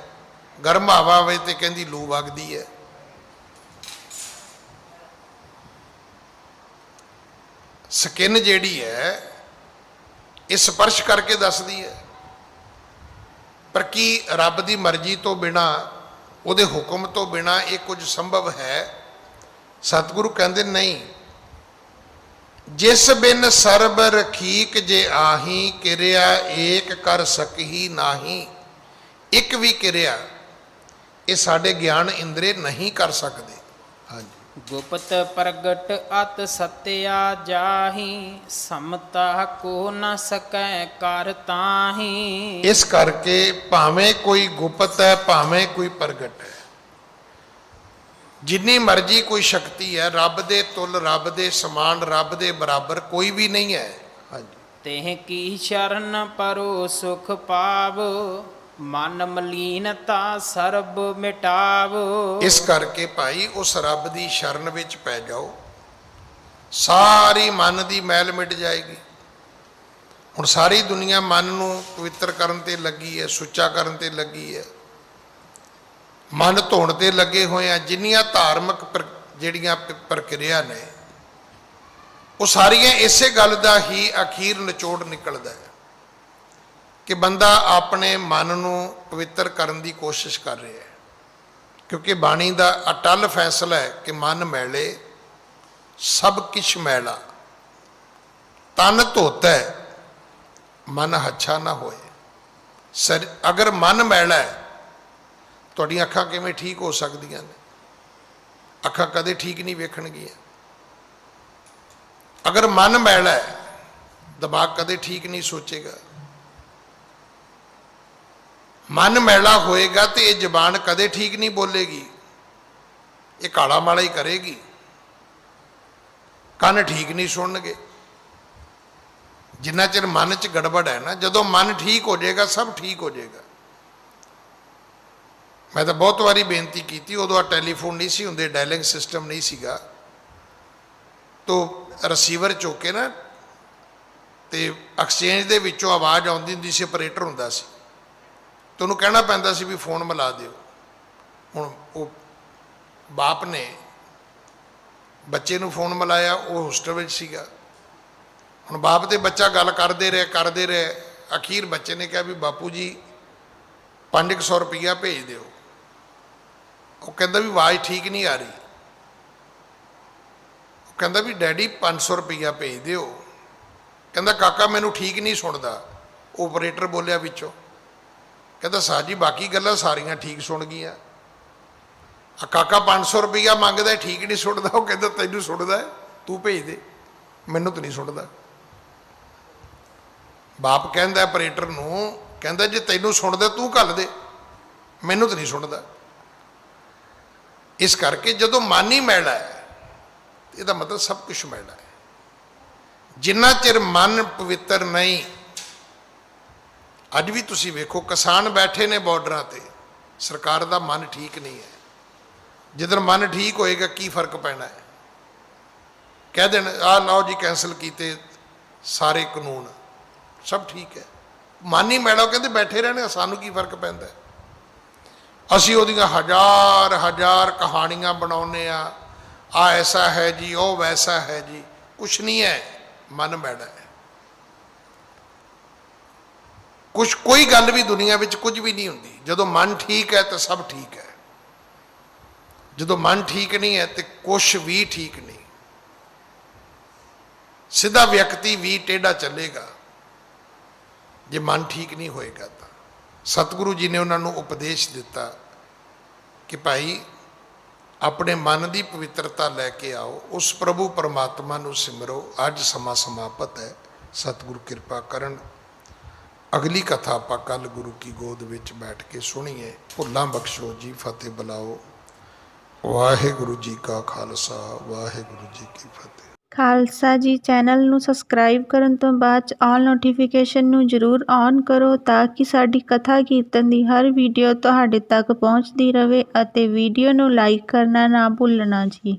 B: ਗਰਮ ਹਵਾ ਆਵੇ ਤੇ ਕਹਿੰਦੀ ਲੂ ਵਗਦੀ ਹੈ। ਸਕਿਨ ਜਿਹੜੀ ਹੈ ਇਹ ਸਪਰਸ਼ ਕਰਕੇ ਦੱਸਦੀ ਹੈ। ਪਰ ਕੀ ਰੱਬ ਦੀ ਮਰਜ਼ੀ ਤੋਂ ਬਿਨਾਂ, ਉਹਦੇ ਹੁਕਮ ਤੋਂ ਬਿਨਾਂ ਇਹ ਕੁਝ ਸੰਭਵ ਹੈ? ਸਤਿਗੁਰੂ ਕਹਿੰਦੇ ਨਹੀਂ। ਜਿਸ ਬਿਨ ਸਰਬ ਰਖੀਕ ਜੇ ਆਹੀ, ਕਿਰਿਆ ਏਕ ਕਰ ਸਕਹੀ ਨਾਹੀ। ਇੱਕ ਵੀ ਕਿਰਿਆ ਇਹ ਸਾਡੇ ਗਿਆਨ ਇੰਦਰੇ ਨਹੀਂ ਕਰ ਸਕਦੇ। ਹਾਂਜੀ।
A: ਗੁਪਤ ਪ੍ਰਗਟ ਅਤ ਸਤਿਆ ਜਾਹੀ, ਸਮਤਾ ਕੋ ਨ ਸਕੈ ਕਰ ਤਾਹੀ।
B: ਇਸ ਕਰਕੇ ਭਾਵੇਂ ਕੋਈ ਗੁਪਤ ਹੈ ਭਾਵੇਂ ਕੋਈ ਪ੍ਰਗਟ ਹੈ, ਜਿੰਨੀ ਮਰਜ਼ੀ ਕੋਈ ਸ਼ਕਤੀ ਹੈ, ਰੱਬ ਦੇ ਤੁਲ, ਰੱਬ ਦੇ ਸਮਾਨ, ਰੱਬ ਦੇ ਬਰਾਬਰ ਕੋਈ ਵੀ ਨਹੀਂ ਹੈ। ਹਾਂਜੀ।
A: ਤੇਹ ਕੀ ਸ਼ਰਨ ਪਰੋ ਸੁਖ ਪਾਵ, ਮਨ ਮਲੀਨਤਾ ਸਰਬ ਮਿਟਾਵ।
B: ਇਸ ਕਰਕੇ ਭਾਈ ਉਸ ਰੱਬ ਦੀ ਸ਼ਰਨ ਵਿੱਚ ਪੈ ਜਾਓ, ਸਾਰੀ ਮਨ ਦੀ ਮੈਲ ਮਿਟ ਜਾਏਗੀ। ਹੁਣ ਸਾਰੀ ਦੁਨੀਆ ਮਨ ਨੂੰ ਪਵਿੱਤਰ ਕਰਨ ਤੇ ਲੱਗੀ ਹੈ, ਸੁੱਚਾ ਕਰਨ ਤੇ ਲੱਗੀ ਹੈ, ਮਨ ਧੋਣ ਤੇ ਲੱਗੇ ਹੋਏ ਆ। ਜਿੰਨੀਆਂ ਧਾਰਮਿਕ ਜਿਹੜੀਆਂ ਪ੍ਰਕਿਰਿਆ ਨੇ ਉਹ ਸਾਰੀਆਂ ਇਸੇ ਗੱਲ ਦਾ ਹੀ ਅਖੀਰ ਨਿਚੋੜ ਨਿਕਲਦਾ ਹੈ ਕਿ ਬੰਦਾ ਆਪਣੇ ਮਨ ਨੂੰ ਪਵਿੱਤਰ ਕਰਨ ਦੀ ਕੋਸ਼ਿਸ਼ ਕਰ ਰਿਹਾ ਹੈ। ਕਿਉਂਕਿ ਬਾਣੀ ਦਾ ਅਟੱਲ ਫੈਸਲਾ ਹੈ ਕਿ ਮਨ ਮੈਲੇ ਸਭ ਕਿਛ ਮੈਲਾ, ਤਨ ਧੋਤਾ ਮਨ ਹੱਛਾ ਨਾ ਹੋਏ। ਅਗਰ ਮਨ ਮੈਲਾ ਹੈ, ਤੁਹਾਡੀਆਂ ਅੱਖਾਂ ਕਿਵੇਂ ਠੀਕ ਹੋ ਸਕਦੀਆਂ ਨੇ? ਅੱਖਾਂ ਕਦੇ ਠੀਕ ਨਹੀਂ ਵੇਖਣਗੀਆਂ। ਅਗਰ ਮਨ ਮੈਲਾ ਹੈ, ਦਿਮਾਗ ਕਦੇ ਠੀਕ ਨਹੀਂ ਸੋਚੇਗਾ। ਮਨ ਮੈਲਾ ਹੋਏਗਾ ਤੇ ਇਹ ਜ਼ਬਾਨ ਕਦੇ ਠੀਕ ਨਹੀਂ ਬੋਲੇਗੀ, ਇਹ ਕਾਲਾ ਮਾਲਾ ਹੀ ਕਰੇਗੀ। ਕੰਨ ਠੀਕ ਨਹੀਂ ਸੁਣਨਗੇ ਜਿੰਨਾ ਚਿਰ ਮਨ 'ਚ ਗੜਬੜ ਹੈ ਨਾ। ਜਦੋਂ ਮਨ ਠੀਕ ਹੋ ਜਾਏਗਾ ਸਭ ਠੀਕ ਹੋ ਜਾਏਗਾ। ਮੈਂ ਤਾਂ ਬਹੁਤ ਵਾਰੀ ਬੇਨਤੀ ਕੀਤੀ, ਉਦੋਂ ਆ ਟੈਲੀਫੋਨ ਨਹੀਂ ਸੀ ਹੁੰਦੇ, ਡਾਇਲਿੰਗ ਸਿਸਟਮ ਨਹੀਂ ਸੀਗਾ, ਤੋ ਰਿਸੀਵਰ ਚੁੱਕ ਕੇ ਨਾ ਤੇ ਐਕਸਚੇਂਜ ਦੇ ਵਿੱਚੋਂ ਆਵਾਜ਼ ਆਉਂਦੀ ਹੁੰਦੀ ਸੀ, ਆਪਰੇਟਰ ਹੁੰਦਾ ਸੀ, ਤੇ ਉਹਨੂੰ ਕਹਿਣਾ ਪੈਂਦਾ ਸੀ ਵੀ ਫੋਨ ਮਿਲਾ ਦਿਓ। ਹੁਣ ਉਹ ਬਾਪ ਨੇ ਬੱਚੇ ਨੂੰ ਫੋਨ ਮਿਲਾਇਆ, ਉਹ ਹੋਸਟਲ ਵਿੱਚ ਸੀਗਾ। ਹੁਣ ਬਾਪ ਤੇ ਬੱਚਾ ਗੱਲ ਕਰਦੇ ਰਹੇ, ਅਖੀਰ ਬੱਚੇ ਨੇ ਕਿਹਾ ਵੀ ਬਾਪੂ ਜੀ 500 ਰੁਪਈਆ ਭੇਜ ਦਿਓ। ਉਹ ਕਹਿੰਦਾ ਵੀ ਆਵਾਜ਼ ਠੀਕ ਨਹੀਂ ਆ ਰਹੀ। ਉਹ ਕਹਿੰਦਾ ਵੀ ਡੈਡੀ 500 ਰੁਪਈਆ ਭੇਜ ਦਿਓ। ਕਹਿੰਦਾ ਕਾਕਾ ਮੈਨੂੰ ਠੀਕ ਨਹੀਂ ਸੁਣਦਾ। ਓਪਰੇਟਰ ਬੋਲਿਆ ਵਿੱਚੋਂ, ਕਹਿੰਦਾ ਸਾਹ ਜੀ ਬਾਕੀ ਗੱਲਾਂ ਸਾਰੀਆਂ ਠੀਕ ਸੁਣ ਗਈਆਂ, ਆ ਕਾਕਾ 500 ਰੁਪਈਆ ਮੰਗਦਾ ਠੀਕ ਨਹੀਂ ਸੁਣਦਾ। ਉਹ ਕਹਿੰਦਾ ਤੈਨੂੰ ਸੁਣਦਾ, ਤੂੰ ਭੇਜ ਦੇ, ਮੈਨੂੰ ਤਾਂ ਨਹੀਂ ਸੁਣਦਾ। ਬਾਪ ਕਹਿੰਦਾ ਆਪਰੇਟਰ ਨੂੰ, ਕਹਿੰਦਾ ਜੇ ਤੈਨੂੰ ਸੁਣਦਾ ਤੂੰ ਘੱਲ ਦੇ, ਮੈਨੂੰ ਤਾਂ ਨਹੀਂ ਸੁਣਦਾ। ਇਸ ਕਰਕੇ ਜਦੋਂ ਮਨ ਹੀ ਮੈਲਾ ਹੈ, ਇਹਦਾ ਮਤਲਬ ਸਭ ਕੁਝ ਮੈਲਾ ਹੈ। ਜਿੰਨਾ ਚਿਰ ਮਨ ਪਵਿੱਤਰ ਨਹੀਂ, ਅੱਜ ਵੀ ਤੁਸੀਂ ਵੇਖੋ ਕਿਸਾਨ ਬੈਠੇ ਨੇ ਬਾਰਡਰਾਂ ਤੇ, ਸਰਕਾਰ ਦਾ ਮਨ ਠੀਕ ਨਹੀਂ ਹੈ। ਜਿੱਦਣ ਮਨ ਠੀਕ ਹੋਏਗਾ ਕੀ ਫਰਕ ਪੈਣਾ ਹੈ? ਕਹਿ ਦੇਣ ਆਹ ਲਓ ਜੀ ਕੈਂਸਲ ਕੀਤੇ ਸਾਰੇ ਕਾਨੂੰਨ, ਸਭ ਠੀਕ ਹੈ। ਮਨ ਹੀ ਮੈਲਾ, ਕਹਿੰਦੇ ਬੈਠੇ ਰਹਿਣੇ, ਸਾਨੂੰ ਕੀ ਫਰਕ ਪੈਂਦਾ? ਅਸੀਂ ਉਹਦੀਆਂ ਹਜ਼ਾਰ ਕਹਾਣੀਆਂ ਬਣਾਉਂਦੇ ਆ, ਆ ਐਸਾ ਹੈ ਜੀ, ਉਹ ਵੈਸਾ ਹੈ ਜੀ। ਕੁਛ ਨਹੀਂ ਹੈ, ਮਨ ਮੈਲਾ ਹੈ। ਕੋਈ ਗੱਲ ਵੀ ਦੁਨੀਆ ਵਿੱਚ ਕੁਝ ਵੀ ਨਹੀਂ ਹੁੰਦੀ। ਜਦੋਂ ਮਨ ਠੀਕ ਹੈ ਤਾਂ ਸਭ ਠੀਕ ਹੈ, ਜਦੋਂ ਮਨ ਠੀਕ ਨਹੀਂ ਹੈ ਤੇ ਕੁਛ ਵੀ ਠੀਕ ਨਹੀਂ। ਸਿੱਧਾ ਵਿਅਕਤੀ ਵੀ ਟੇਢਾ ਚੱਲੇਗਾ ਜੇ ਮਨ ਠੀਕ ਨਹੀਂ ਹੋਏਗਾ। ਤਾਂ ਸਤਿਗੁਰੂ ਜੀ ਨੇ ਉਹਨਾਂ ਨੂੰ ਉਪਦੇਸ਼ ਦਿੱਤਾ ਕਿ ਭਾਈ ਆਪਣੇ ਮਨ ਦੀ ਪਵਿੱਤਰਤਾ ਲੈ ਕੇ ਆਓ, ਉਸ ਪ੍ਰਭੂ ਪਰਮਾਤਮਾ ਨੂੰ ਸਿਮਰੋ। ਅੱਜ ਸਮਾਂ ਸਮਾਪਤ ਹੈ, ਸਤਿਗੁਰੂ ਕਿਰਪਾ ਕਰਨ। ਅਗਲੀ ਕਥਾ ਆਪਾਂ ਕੱਲ ਗੁਰੂ ਕੀ ਗੋਦ ਵਿੱਚ ਬੈਠ ਕੇ ਸੁਣੀਏ। ਭੁੱਲਾਂ ਬਖਸ਼ੋ ਜੀ, ਫਤਿਹ ਬੁਲਾਓ। ਵਾਹਿਗੁਰੂ ਜੀ ਕਾ ਖਾਲਸਾ ਵਾਹਿਗੁਰੂ ਜੀ ਕੀ ਫਤਿਹ।
C: ਖਾਲਸਾ ਜੀ ਚੈਨਲ ਨੂੰ ਸਬਸਕ੍ਰਾਈਬ ਕਰਨ ਤੋਂ ਬਾਅਦ 'ਚ ਆਲ ਨੋਟੀਫਿਕੇਸ਼ਨ ਨੂੰ ਜ਼ਰੂਰ ਔਨ ਕਰੋ ਤਾਂ ਕਿ ਸਾਡੀ ਕਥਾ ਕੀਰਤਨ ਦੀ ਹਰ ਵੀਡੀਓ ਤੁਹਾਡੇ ਤੱਕ ਪਹੁੰਚਦੀ ਰਹੇ ਅਤੇ ਵੀਡੀਓ ਨੂੰ ਲਾਈਕ ਕਰਨਾ ਨਾ ਭੁੱਲਣਾ ਜੀ।